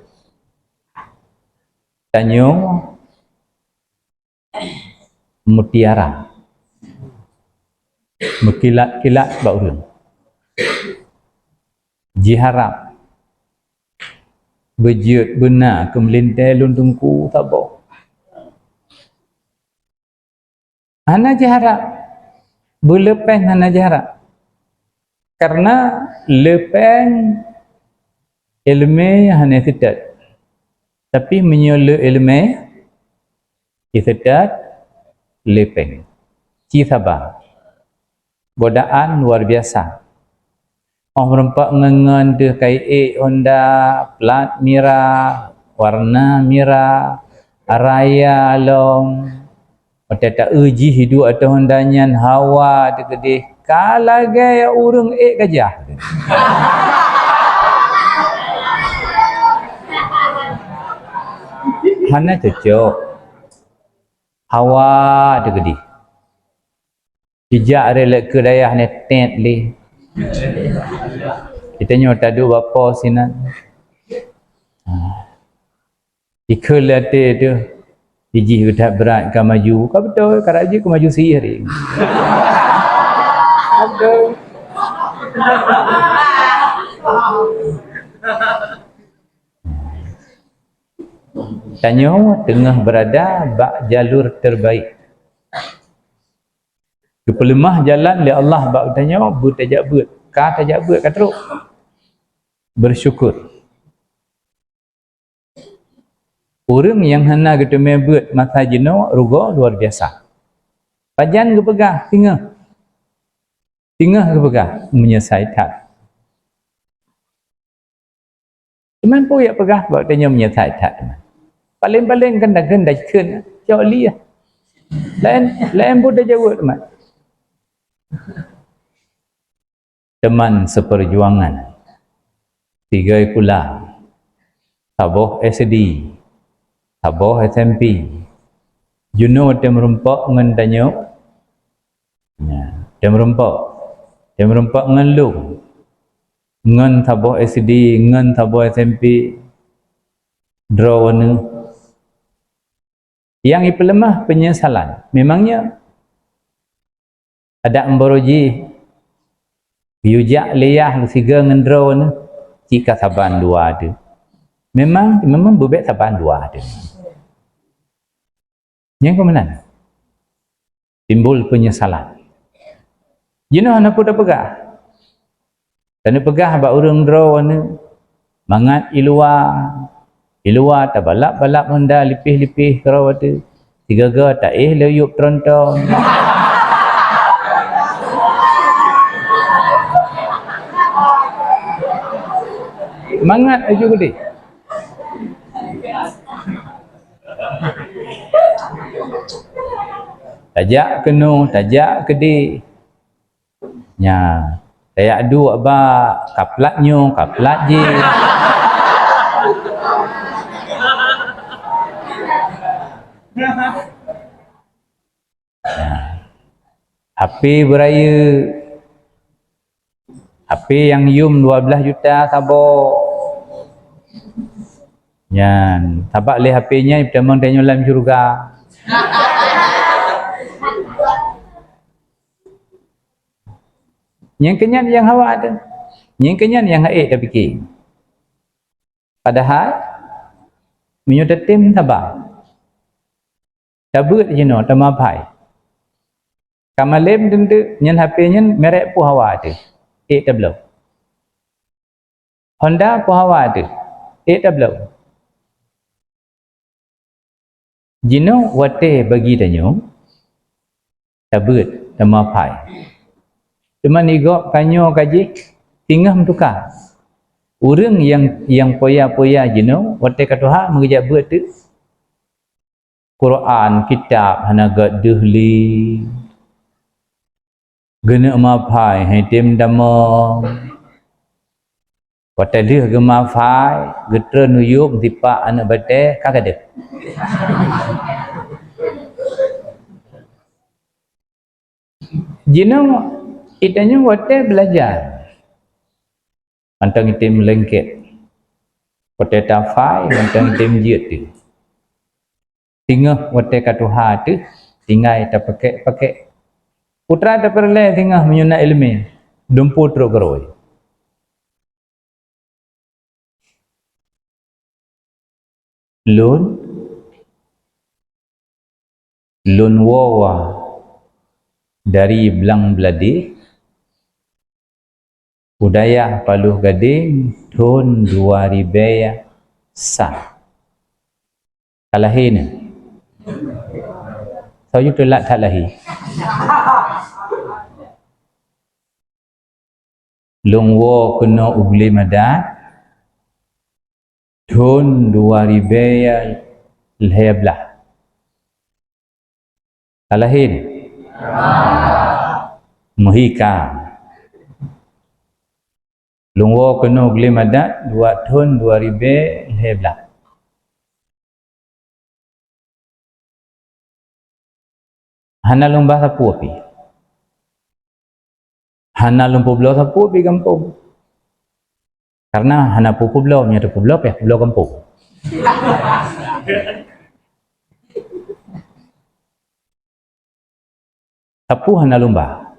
[SPEAKER 1] Tanya mutiara Berkilat-kilat bak urang. Jiharap. Berjiut benar ke melintai lun tungku tabok. Hana jiharap. Berlepeng hana jiharap. Karena lepeng ilmu hanya sedat. Tapi menyulut ilmu sedat lepeng. Ci sabar. Godaan luar biasa. Orang merempak ngengen de kai Honda plat merah, warna merah, araya long. Patata uji hidup atau Hondanya hawa de gede. Kala gaya urang gajah. Hana cocok. Hawa de gede. Hijak relak ke dayah ni tet li. Kita nyata du bapa sinan. Ikut late tu. Iji udah berat ke maju. Kau betul karaji ke maju sihir. Betul. Tanya tengah berada bak jalur terbaik. Kepelemah jalan oleh Allah bak tanya but tajak but. Ka tajak but ka teruk. Bersyukur. Orang yang hana gitu mebut masa jenuh rugo luar biasa. Pajan ke pegah tinggal. Tinggal ke pegah menyelesai tak. Cuman pun ya pegah bak tanya menyelesai tak. Paling-paling kena kena jauh liah. Lain pun dah jawab teman. Teman seperjuangan 3 kula Taboh SD Taboh SMP Juno tem merempak ngan danyo tem merempak ngan lu ngan Taboh SD ngan Taboh SMP draw ni yang ipelemah penyesalan memangnya ada emboroji yujak leyah siga ngendro ni jika saban dua ada memang bebek saban dua ada yang kemenan timbul penyesalan jenuh anak dah pegah dan pegah bak urang dro ni mangat ilua tak balap Honda lipih kau tu tiga tak leyup tronton mangat aja gede. Tajak kenu, tajak gede. Nya, saya adu abah kaplatnya, kaplat je. HP beraya. HP yang yum 12 juta sabok. Yan, tabak le HP-nya pertama tanya dalam syurga. Yang kenyan yang hawa ada. Yang kenyan yang haik dah fikir. Padahal menyudah tim tabak. Tabut je no tamapai. Kamalem tentu nyen HP-nya merek pu hawa ada. Tablo. Honda pu hawa ada. Tablo. Jino wate bagi danyo tabut tamapai. Cuma nigok kanyo kaji tingah mentukar. Urang yang poya-poya jino wate katuha mengejak buat tu Quran kitab hanagat duhli gena mapai hitim damo wate lih gemapai getra nuyuk tipa anak bate kakade. Jino itanya wate belajar antang itim lengket wate tafai antang itim jiut tu tingah wate katuha tu tinggai tak pakai Putra ada perle tengah menyunat ilmu. Dumpu teruk geroi. Lun wawa dari belang beladi budaya Paluh Gading tahun 2000 sah. Kalahin. Saya telat tak lahir. Lungwo kena ugli madat tahun 2000 leblah. Kalahin. Muhikam. Lungwo kena ugli madat 2 tahun 2000 leblah. Hana lomba sapu api. Hana lumpuh belau sapu api kampung. Karena hana pupu belau, nyata pupu belau apa? Belau kampung. Sapu hana lomba.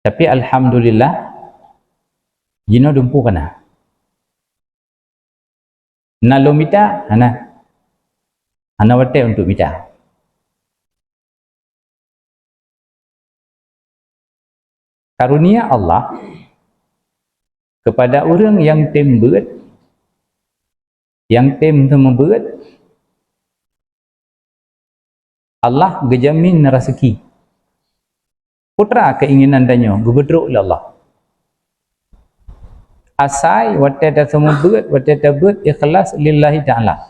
[SPEAKER 1] Tapi alhamdulillah, jino dumpu kena. Nalo mita, hana wate untuk mita. Karunia Allah kepada orang yang tembet, yang membet, Allah gejamin rezeki. Putra keinginan danyo, gebedruk oleh Allah. Asai wate dah semua bet, wate dah bet ikhlas lillahi ta'ala.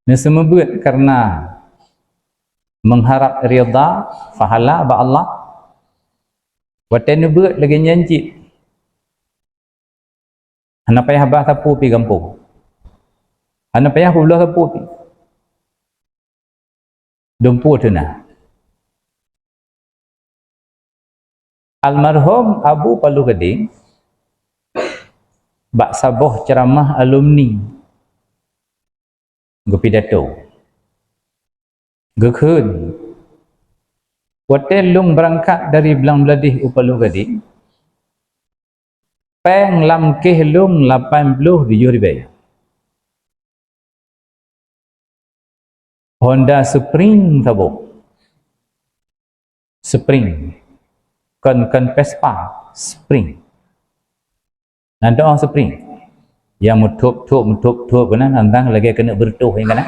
[SPEAKER 1] Ini semua bet karena mengharap rida, fahala ba Allah. Wate ni bet lagi nyanjit. Hana payah bah sapu pi kampung. Hana payah belah sapu pi. Dumpu tu nah. Almarhum Abu Paluh Gading bak saboh ceramah alumni gepidato gekun wate lung berangkat dari Belang Beladih Paluh Gading peng lam keh lung 87,000 Honda Spring tabo Spring kan Vespa Spring. Nanti orang Spring yang mutup kena nantang lagi kena bertuh yang kena.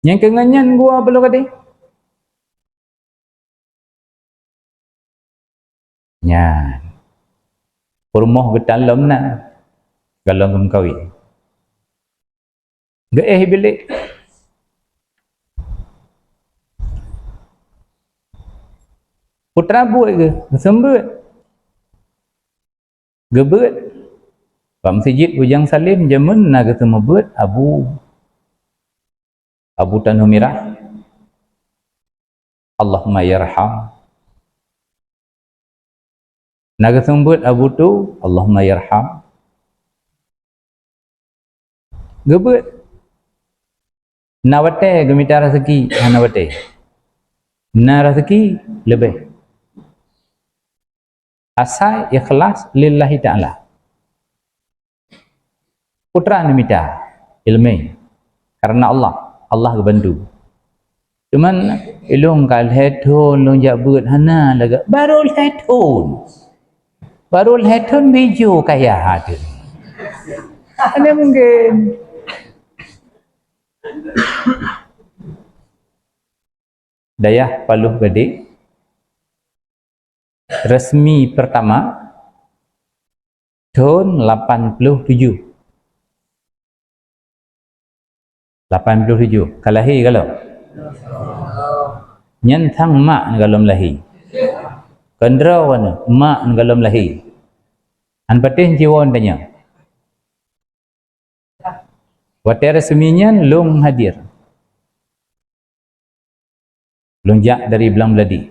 [SPEAKER 1] Yang kenganyan gua belum ada. Nyan. Rumah gedalam nak galang kawin. Ge bilik. Putra buat ke? Sembut. Gebet. Pak Masjid Bujang Salim jaman nak kata mebet Abu Tanah Merah. Allahumma yarham. Nak sembut Abu tu Allahumma yarham. Gebet. Nawate gemita rezeki, nawate. Na rezeki lebih. Asal ikhlas lillahi ta'ala. Putra ni minta ilmu karena Allah kebantu. Cuman ilung kal hetun long jabut hana laga baru hetun biju kaya hati. Ada mungkin Dayah Paluh Gading resmi pertama tahun 87 kalahi kalau nyantang mak ngalam lahi kendrawan mak ngalam lahi an patin jiwa tanya wate resminya long hadir longjak dari Belang Beladi.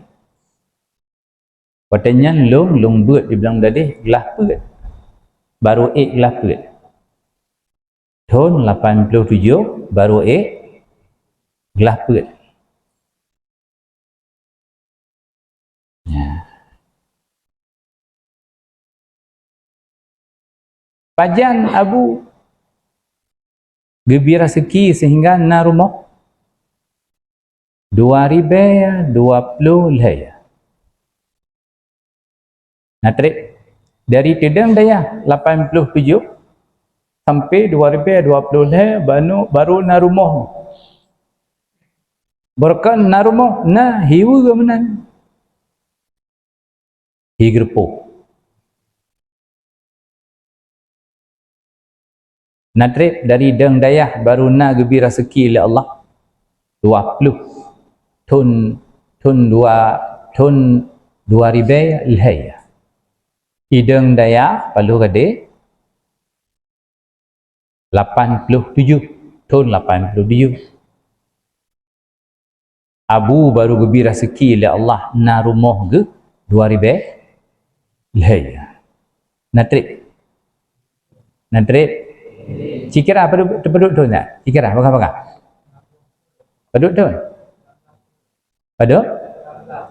[SPEAKER 1] Watanya long buat di Belang Beladi gelah put. Baru gelah put. tahun 87 baru gelah put. Ya. Pajan Abu gembira seki sehingga na rumah 2020 laya. Nah trik dari Tidang Daya 87 sampai 2020 laya baru na rumah. Berkan na rumah na hiu ke menan. Higerpo. Na trik dari Deng Daya baru na gembira seki oleh Allah 20 tahun 2000 laya. Ideng Daya Palu Gade 87 tahun 87. Abu baru gembira seki oleh Allah na rumah ke 2000 laya. Na trik cikirah peduk tu tak? Cikirah bakal peduk tu peduk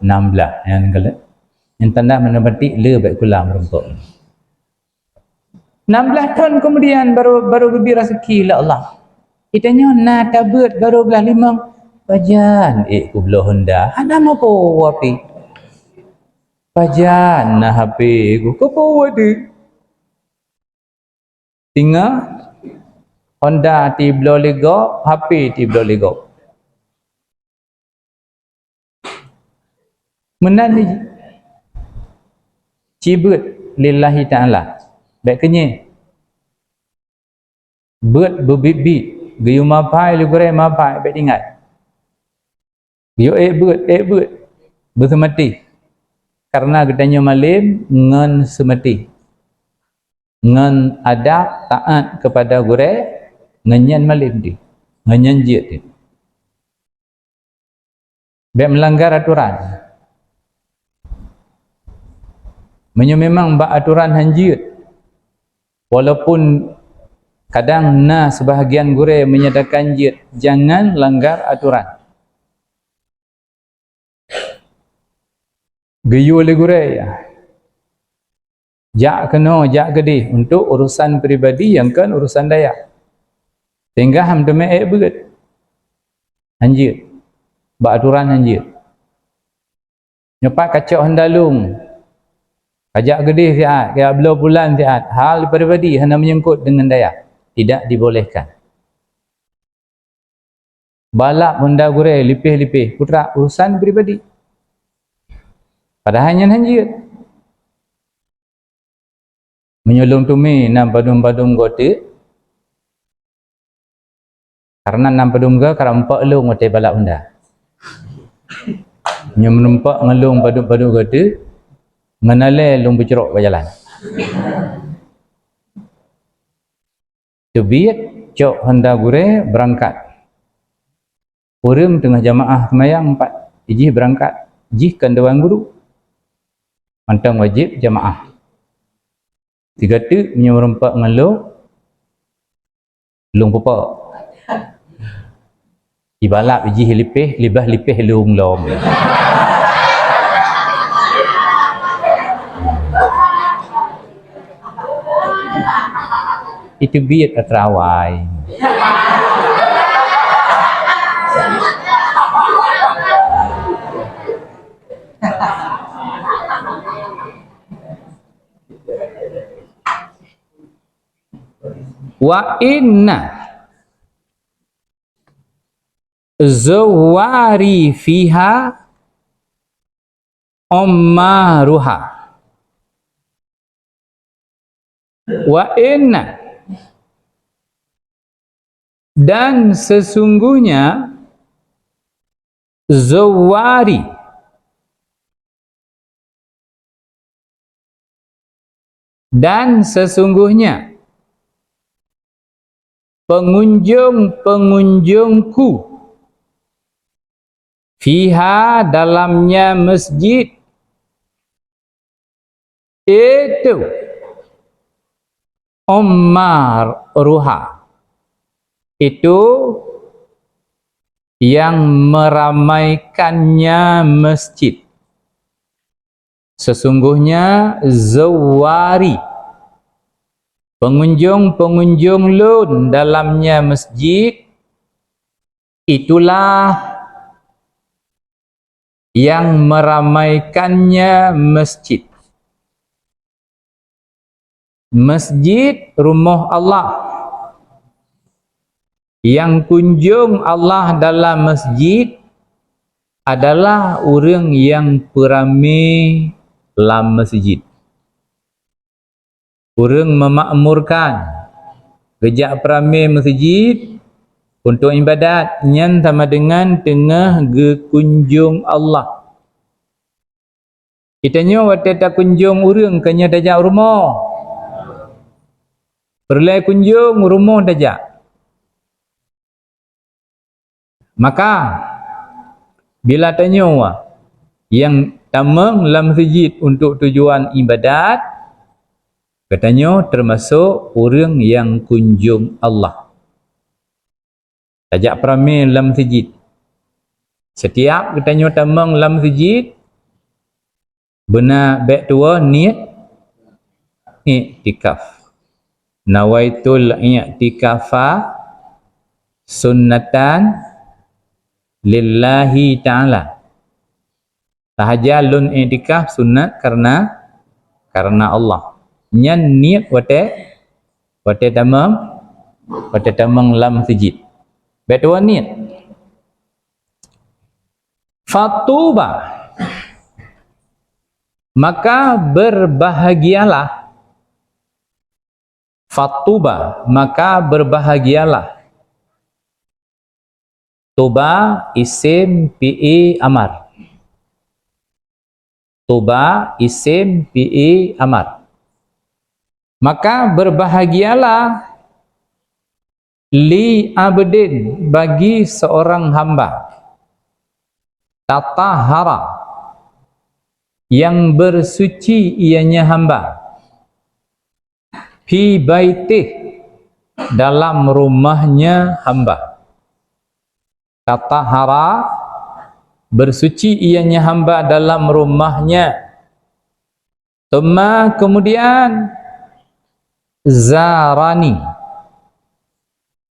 [SPEAKER 1] 16 yang tanda menepati le baik kulang rumput 16 tahun kemudian baru gembira seki lah Allah. Kitanya na tabut baru belah 5 pajan ku belah Honda ada apa wapi pajan na HP ku apa ada tinggal Honda ti belah lego HP ti belah lego menan ni cibut lillahi ta'ala baik kenye buat berbibit gayu mapai lugure mapai baik ingat gayu buat bersemati karena gedanya malim ngan semati ngan adab taat kepada gure nganyan malim di nganyan jiat di baik melanggar aturan memang bak aturan hanjit walaupun kadang sebahagian gure menyatakan jit jangan langgar aturan geyu oleh gure ya jak gede untuk urusan peribadi yang kan urusan daya sehingga ham deme berat hanjit bak aturan hanjit nyepak kacau hendalung kajak gede siat, kaya belah bulan siat. Hal peribadi hanya menyangkut dengan daya. Tidak dibolehkan. Balak benda gure, lipih-lipih. Putra, urusan peribadi. Padahal hanya hanjir. Menyolong tumi nam padum-padum gote. Karena nam padum ke, karena empat long gote balak benda. Menumpak ngelong padum-padum gote. Menalai lung bercerok berjalan. Tebiat cok Honda gure berangkat. Urim tengah jamaah semayang 4. Ijih berangkat. Ijih kan dewan guru. Mantang wajib jamaah. 3 tu menyerempak ngeluh. Lung pupak. Ibalap ijih lipih, libah lipih lung lom. Itu biat terawai. Wa inna zawari fiha ummaruha wa inna dan sesungguhnya zawari dan sesungguhnya pengunjung-pengunjungku fiha dalamnya masjid itu ummar ruha itu yang meramaikannya masjid. Sesungguhnya zawari, pengunjung-pengunjung lun dalamnya masjid, itulah yang meramaikannya masjid. Masjid rumah Allah. Yang kunjung Allah dalam masjid adalah orang yang peramai dalam masjid. Orang memakmurkan kerja peramai masjid untuk ibadat yang sama dengan tengah kunjung Allah. Kita nyo waktu tak kunjung orang kanya dajak rumah. Perlai kunjung rumah dajak. Maka bila tanya yang tamang dalam masjid untuk tujuan ibadat, katanya termasuk orang yang kunjung Allah. Tajak peramai dalam masjid. Setiap katanya tamang dalam masjid, benar baik tua niat i'tikaf. Nawaitul i'tikafa sunnatan lillahi ta'ala. Sahaja lun i'tikaf sunat karena Allah. Nyan niat wate tamam dalam masjid. Betul niat. Fatuba, maka berbahagialah. Fatuba, maka berbahagialah. Tuba isim fi'i amar. Tuba isim fi'i amar. Maka berbahagialah li abdin, bagi seorang hamba, tatahara, yang bersuci ianya hamba, fi baitih, dalam rumahnya hamba. Tatahara, bersuci ianya hamba dalam rumahnya. Tuma, kemudian zarani,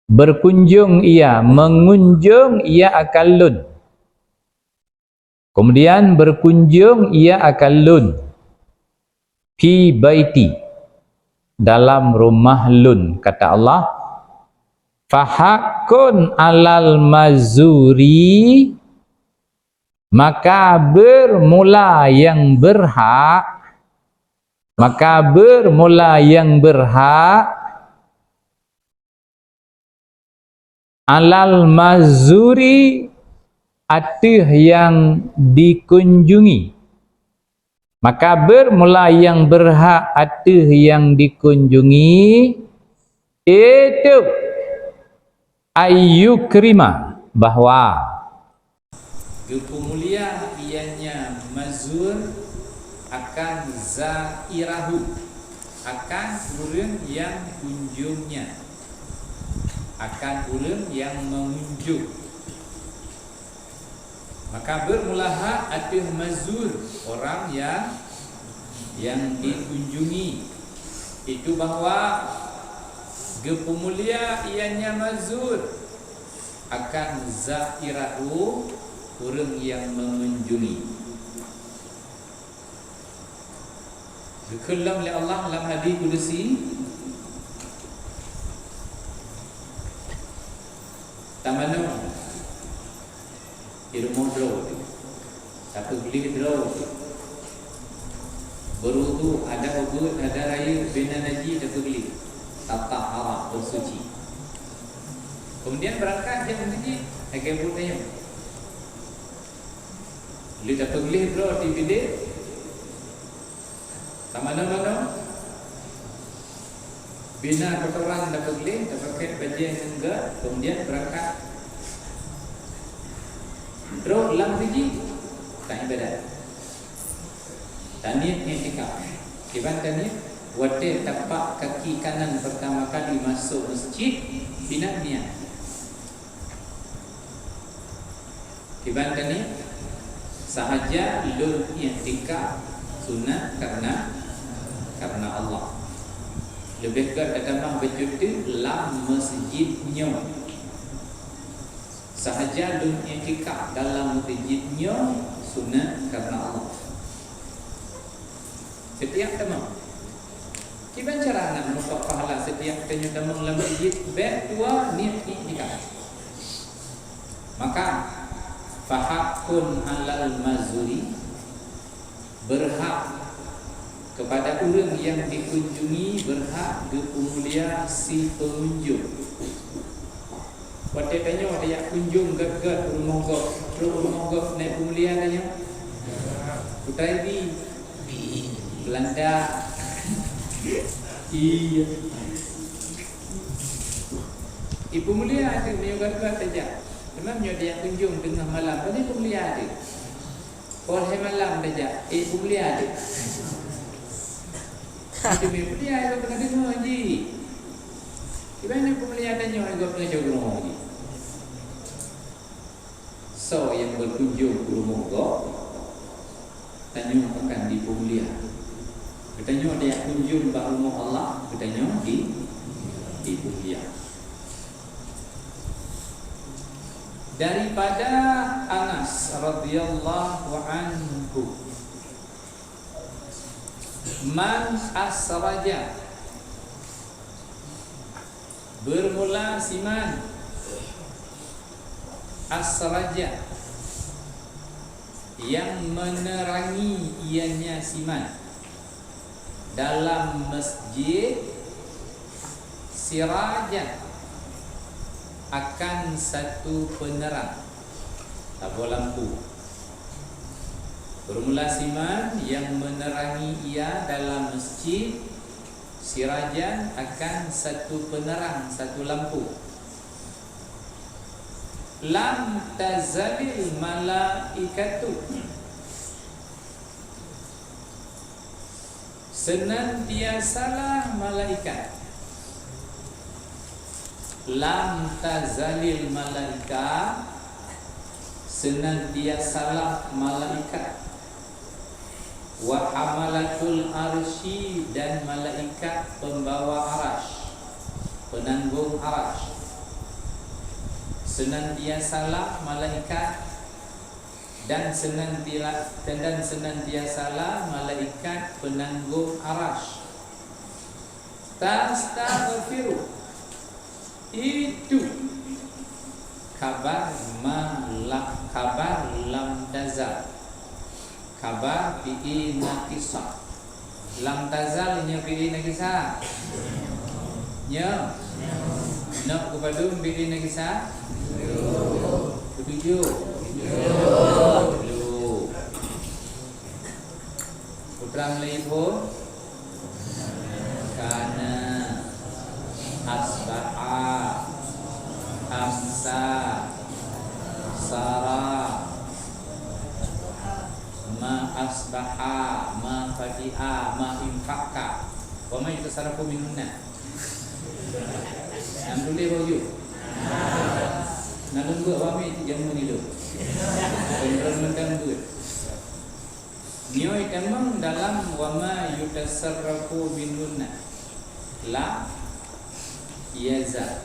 [SPEAKER 1] berkunjung ia, mengunjung ia akan lun. Kemudian berkunjung ia akan lun. Fi baiti, dalam rumah lun. Kata Allah, fahakun alal mazuri, maka bermula yang berhak, alal mazuri, atas yang dikunjungi. Maka bermula yang berhak atas yang dikunjungi itu ayyukrima, bahwa mulia ianya mazur akan zairahu, akan orang yang kunjungnya, akan orang yang mengunjung. Maka bermulaha atas mazur, orang yang dikunjungi, itu bahwa gepemulia ianya mazur akan zairahu, orang yang mengunjungi. Dikhalam oleh Allah dalam hadis qudsi, tamanu di rumah draw, tapi beli draw, berudu ada ubud, ada air, bina naji, tapi beli tatahara, bersuci. Kemudian berangkat dia menjadi akan bertanya, beli dapat beli draw di bilik, mana bina kotoran dapat beli, dapat baju yang enggak, kemudian berangkat. Draw dalam biji tak ibadat. Taniat i'tikaf. Kiban taniat wate tapak kaki kanan pertama kali masuk masjid, bina niat. Dibanding ni sahaja lul i'tikaf sunat karena Allah. Lebih ke dalam bercuti dalam masjidnya. Sahaja lul i'tikaf dalam masjidnya sunat karena Allah. Setiap temang Kiban cara nak mendapat pahala setiap tanya temang dalam masjid baik dua niat i'tikaf. Maka fahakun alal mazuri, berhak kepada orang yang dikunjungi, berhak diumulia si pengunjung. Waktu tanya ada yang kunjung gad-gad rumah gop naik umulia tanya putai di Belanda. Iya. Ibu mulia ada dia gad-gad saja. Memang dia yang kunjung tengah malam. Pada Ibu mulia ada. Orang malam saja. Ibu mulia ada. Ibu mulia ada pernah dengar haji. Gimana Ibu mulia tanya orang gua pernah jauh rumah haji. So yang berkunjung ke rumah gua tanya akan di Ibu mulia. Bertanya dia kunjung ke rumah Allah. Bertanya di Ibu mulia. Daripada Anas radhiyallahu anhu, man asraja, bermula siman, asraja yang menerangi ianya siman dalam masjid, sirajan akan satu penerang tabur lampu. Bermula siman yang menerangi ia dalam masjid, sirajan akan satu penerang, satu lampu. Lam tazalil malaikatu, senantiasalah malaikat. Lam tazalil malaika, senantiasalah malaikat. Wa hamalatul arsy, dan malaikat pembawa arasy, penanggung arasy. Senantiasalah malaikat dan senantiasalah malaikat penanggung arasy. Tastaghfiru, itu kabar lam tazal, kabar fi'i nakisah. Lam tazal nya fi'i nakisah nya nak kepada fi'i nakisah tujuh putra Melayu pun karena asbaha, amsa, sara, ma asbaha, ma fatiha, ma infaka. Wa ma yatasarrafu minhunna. Nam boleh baju. Nak buat wa mi jamu ni lu. Benar mentang buat. Nioi temang dalam wa ma yatasarrafu minhunna. La yaza,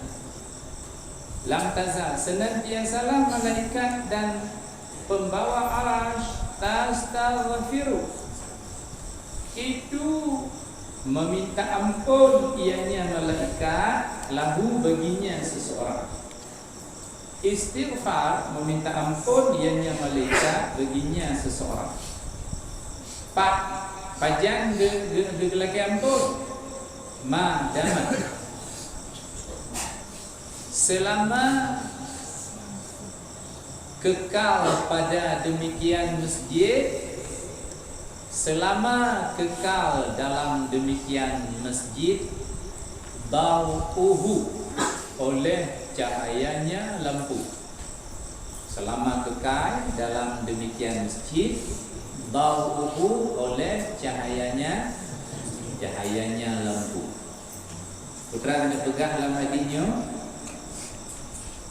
[SPEAKER 1] lam tazal, senantiasalah malaikat dan pembawa arasy, tastaghfiru, itu meminta ampun ianya malaikat, lahu baginya seseorang. Istighfar, meminta ampun ianya malaikat baginya seseorang. Pak pajang de lagi ampun, ma damat, selama kekal pada demikian masjid, selama kekal dalam demikian masjid, dau'uhu, oleh cahayanya lampu. Selama kekal dalam demikian masjid, dau'uhu, oleh cahayanya lampu. Putra kena pegang dalam hatinya,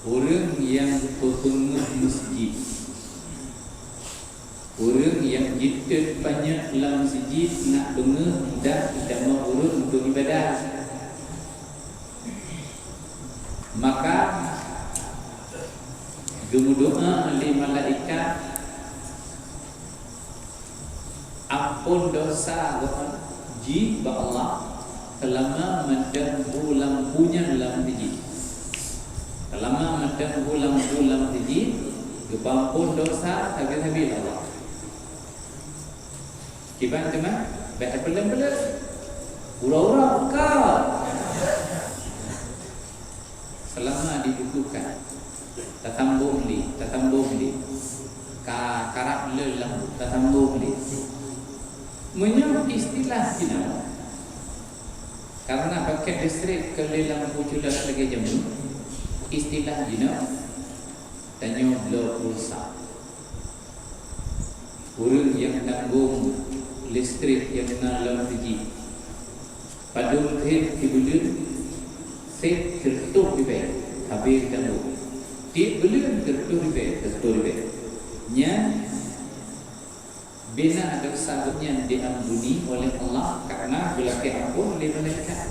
[SPEAKER 1] orang yang berpenguh masjid, Orang yang jitut banyak dalam masjid nak bengah dah tidak mau urut untuk ibadah, maka doa oleh malaikat ampun dosa ji ba Allah selama mendahu lampunya dalam masjid. Selama mendahu lampu dalam masjid, ampun dosa habis-habis Allah. Kiban teman, baik pelan-pelan, ura-ura kau. Selama dibukukan, tatambung li, karap lelang, tatambung li. Menyok istilah kita, karena pakai listrik kelilang pujulah lagi jamu, istilah kita, tanya blow pulsa. Orang yang tanggung listrik yang dalam masjid pada mungkin dibulun set tertutup di bawah habis tanggung dibulun tertutup di bawah nya bina ada sabutnya diampuni oleh Allah karena belaki ampun oleh malaikat.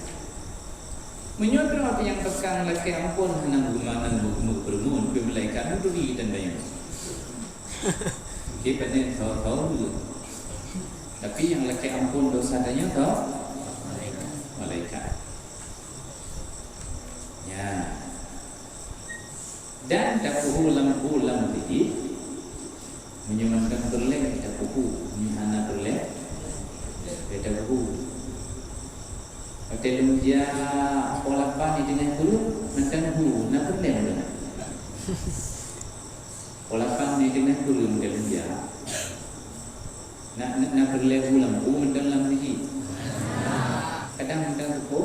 [SPEAKER 1] Menyodor apa yang pegang laki ampun henang gumanan bukmuk bermun malaikat itu dan banyak dia pandai tahu dulu. Tapi yang laki ampun dosa danya tahu malaikat. Ya. Dan dapuhu lampu tadi menyumbangkan berleng dapuhu menyana berleng dapuhu. Hotel dia olapan di dengan guru mentan guru nak berleng dah. Olapan di dengan guru dalam dia. Nak berlewu lampu mendalam lagi. Kadang mendalam tu,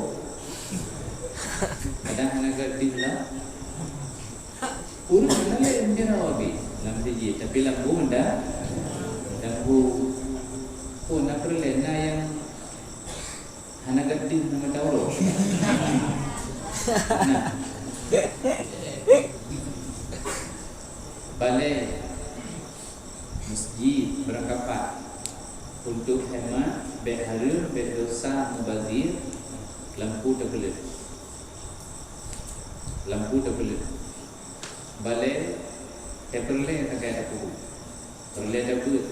[SPEAKER 1] kadang agak tinggal. Urut mendalam yang dia rawi dalam lagi. Tapi lampu mendalam, lampu. Oh nak berlewu na yang agak tinggal nama tahu. Nah, balai masjid berangkapan untuk hemat, berharga, berdosa, mubazir, lampu terbelit. Lampu terbelit. Balai, terbelit tak ada puhu. Terbelit terbelit.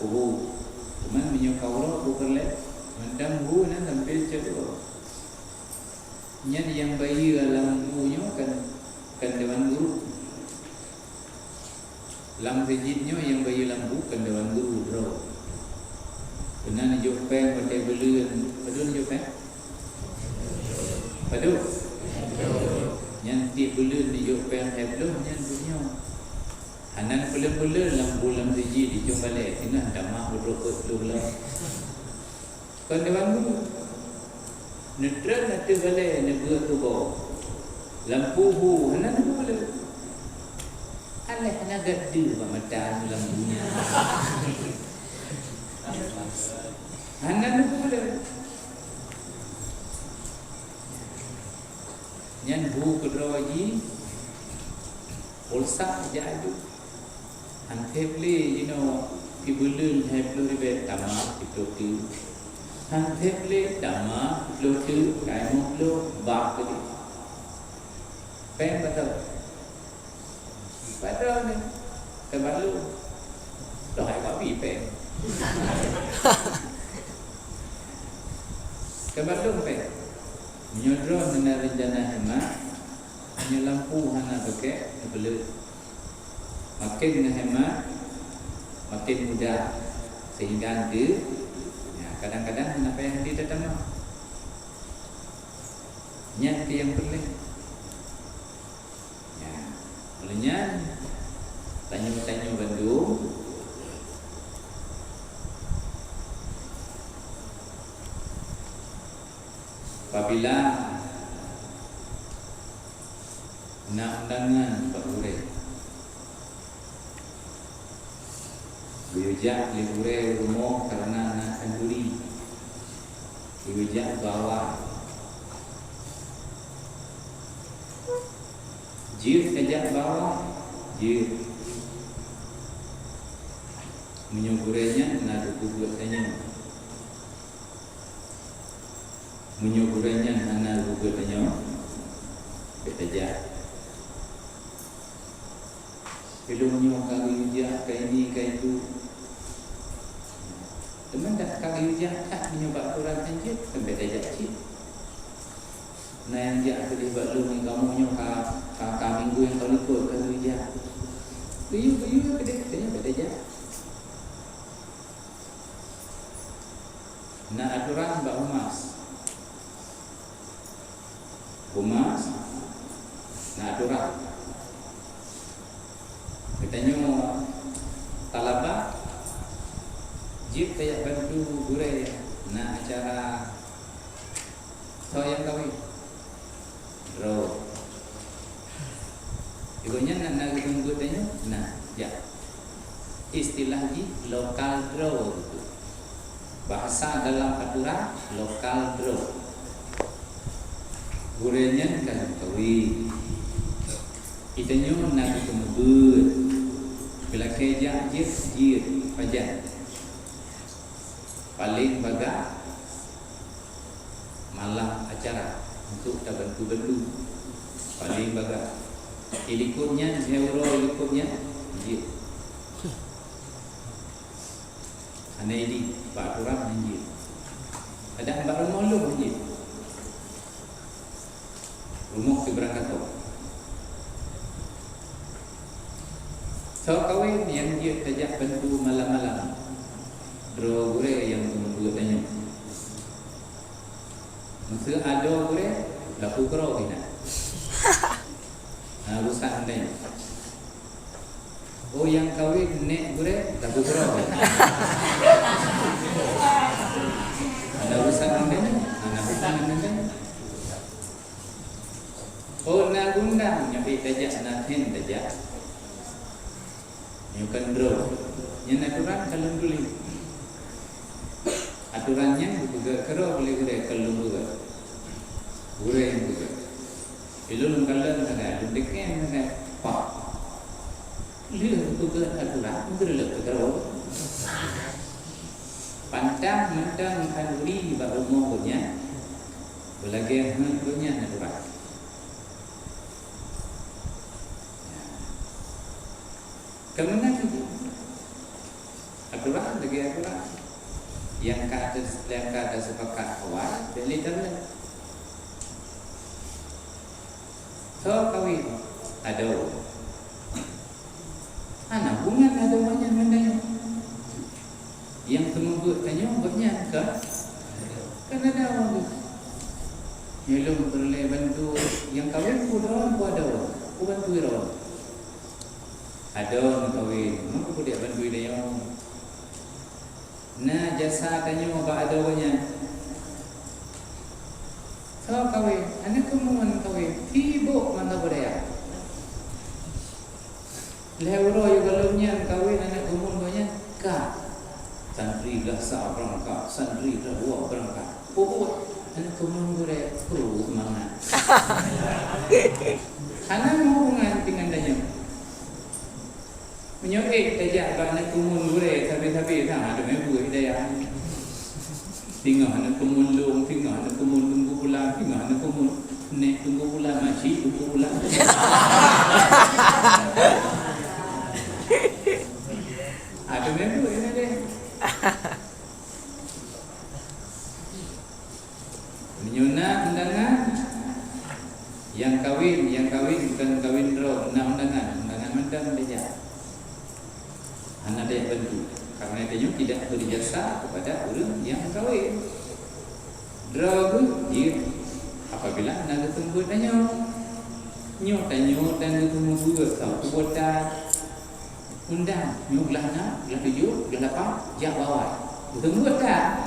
[SPEAKER 1] Puhu. Cuman menyokau roh terbelit. Mendam hu nan sampai cedera. Nyan yang bayi lampunya kan dewan guru. Lam sejidnya yang bayi lampu kan dewan guru bro. Benar ni jopeng pada belun, belun jopeng. Padu. Yang ti belun ni jopeng belun yang punya. Hanan belun-belun lampu lam sejid di jombalai tengah damah berokot tu lah. Kan dewan guru. Netral nanti balai ni buat tu bawah. Lampu hu hanan belun. Alah nak gadu pamatan lampunya. Hanan tu boleh. Nyan bu kedroji pulsa jadu. Antepli pibulun heblu ribe tamak itu tu. Antepli tamak lu tu kaimo lu bak tu. Pen betul. Betul ni. Kebalu. Dah hai babi pen. Kebalu pen. Menyodro dengan rencana hemat, hanya lampu hana pakai belut. Makin hemat, makin mudah sehingga ada. Ya, kadang-kadang apa yang dia tertama. Nyat yang perlu. Ya, olehnya tanya-tanya Bandung. Apabila nak undangan Pak Ure diujak di Ure rumah karena nak kenduri diujak bawa jir ajak bawa jir menyugurenya nadu gugurnya, menyugurenya nadu gugurnya, betaja. Filmnya kali dia kayak ini kayak itu. Teman tak kali dia tak menyebab kurang anjir sampai betaja cik. Nah yang dia boleh buat lu ni kamu nyoka minggu yang kau ikut kali dia. Kuyu kedek betaja. Nah aturan mbak Humas, nah aturan. Katanya talaba jip kayak bantu gure nah acara yang kawin draw ibunya nak tunggu tanya nah ya istilahnya lokal draw gitu. Bahasa dalam aturan lokal draw gurenya kan kawin itanya nak tunggu bila kerja jir pajan paling baga malam acara untuk tak bantu paling baga ilikutnya euro ilikutnya jir ane ini pak turang jir ada mbak rumah lu jir rumah keberangkat tu. So kawin yang dia tajak bantu malam-malam draw gure yang tunggu tanya masa ada gure laku kero kena rusak tanya oh yang kawin nek gure laku kero ada rusak tanya anak hutang tanya oh nak gundang nyampe tajak nak hen tajak nyukan draw yang aturan kalau dulu aturannya juga kero boleh gure kalau juga gure yang juga ilmu kalau ada deknya ada pak lihat juga aturan gure lebih kero pantang mentang kanduri baru mau punya belagi punya aturan. Kemana itu? Aturan lagi aturan yang kata sepakat awal dan literal. So kawin ada anak bunga ada banyak mandanya yang semua tanya banyak ke kan ada orang belum boleh bantu yang kawin pun orang pun ada pun bantu orang. Ada orang kawin, maka dia bantu dia yang. Nah jasa tanya apa ada banyak. So kawin, anak kemuan kawin, tibo mana beraya. Lewro juga lumnya kawin anak kemuan banyak. Kak, santri lah seorang kak, santri lah dua berangkat. Oh, anak kemuan beraya, semangat. Anak mau dengan danya. Menyokek tajak anak kumun boleh tapi tak ada member hidayah. Tinggal anak kumun long, tinggal anak kumun tunggu pulang, tinggal anak kumun nek tunggu pulang makcik tunggu pulang. Ada member ini deh. Menyuna undangan yang kawin bukan kawin draw, undangan mendang dia. Anak dia bantu karena dia tidak berjasa kepada orang yang kawin. Draw dia apabila nak tunggu tanya dan tunggu dua tahu buat undang nyuklah nak belah 7 belah 8 jak bawah tunggu tak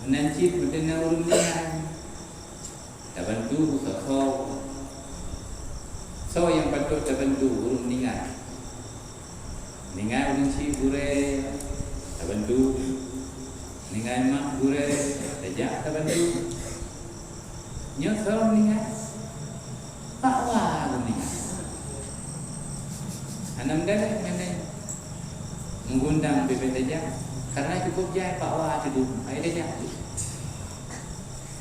[SPEAKER 1] nanti berdena orang lain tak bantu so yang patut terbantu urung ningat urung si gure terbantu ningat mak gure tajak terbantu nyosong ningat pakwa urung ningat Anam dah mengundang bebek tajam karena cukup jai Pak Wah tu dulu. Air dia jatuh.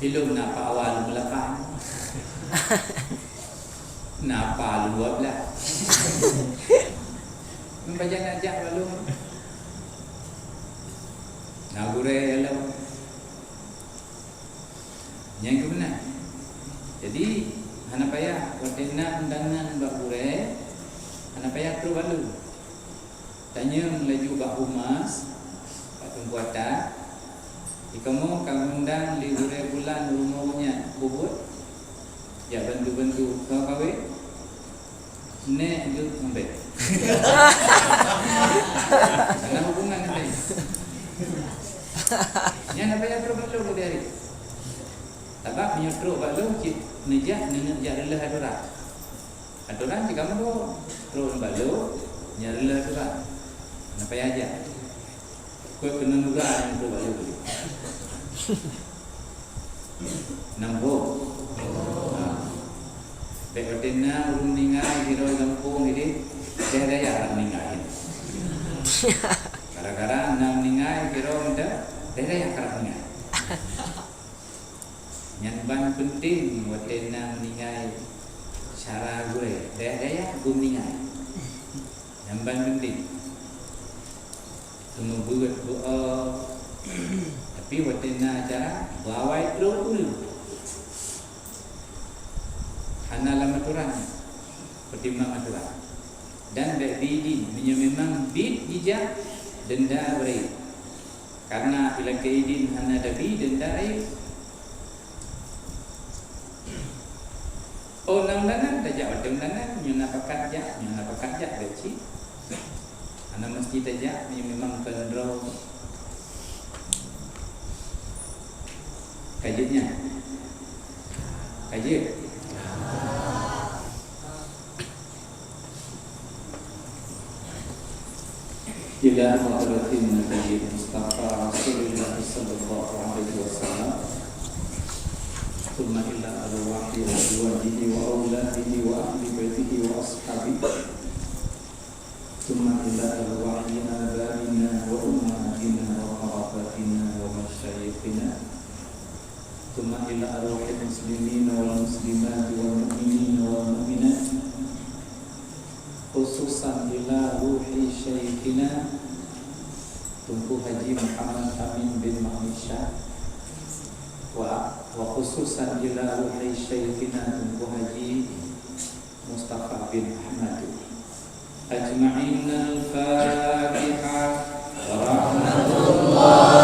[SPEAKER 1] Belum nak Pak Wah lu melepas. Napa lu buat lah. Membaca ngajak lalu. Nak gureh lalu. Yang ke benar. Jadi hana payah wadena undangan bak gureh. Hana payah tu balu. Tanya melaju bak humas, bak tumpuatan. Ikamu kang undang li gureh bulan rumahnya bubut. Ya bantu-bantu kau kawin. Nek itu sampai. Ada hubungan nanti. Yang apa yang terlalu balu dari? Sebab menyuruh balu cik nejak adalah adoran. Adoran jika kamu terus balu adalah adoran. Apa aja? Kau kena nuga yang terus balu. Nampak. Bekotina urung ningai hiro kampung ini daerah yang ningai. Gara-gara nam ningai hiro muda daerah yang kerap ningai. Yang ban penting watina ningai cara gue daerah yang gum ningai. Yang ban penting. Semua buat tapi watina cara bawa itu dulu. Hanalah maturan pertimbang maturan dan bidin memang bid hijab denda berai karena bila keidin hana dabi denda air nang danan tajak wadang danan nyuna pakat jak beci ana mesti tajak memang kendro kajinya kaji ila hadratin Nabi Mustafa Rasulullah sallallahu alaihi wasallam thumma ila arwahi azwajihi wa auladihi wa ahli baitihi wa ashabihi thumma ila arwahi abaina wa ummahatina wa qarabatina wa masyayikhina thumma ila arwahi muslimina wal muslimat wal mu'minina wal mu'minat khususan ila ruhi syekhina Tunku Haji Muhammad Amin bin Mahmud wa khususan ila ruhi syekhina Tunku Haji Mustafa bin Ahmad ajma'in al-Fatihah wa rahmatullah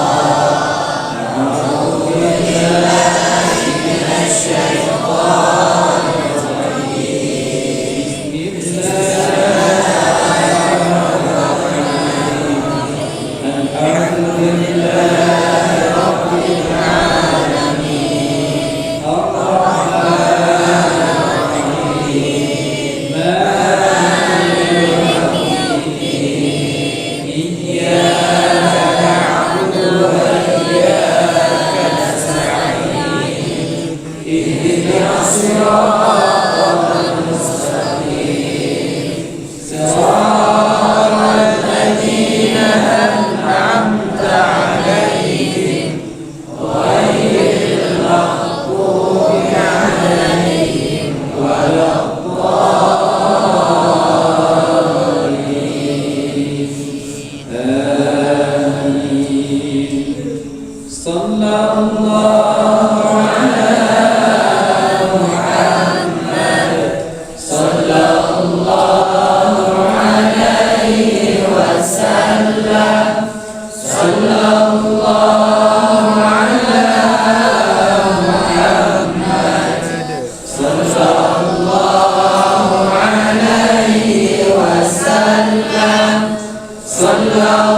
[SPEAKER 2] Sallallahu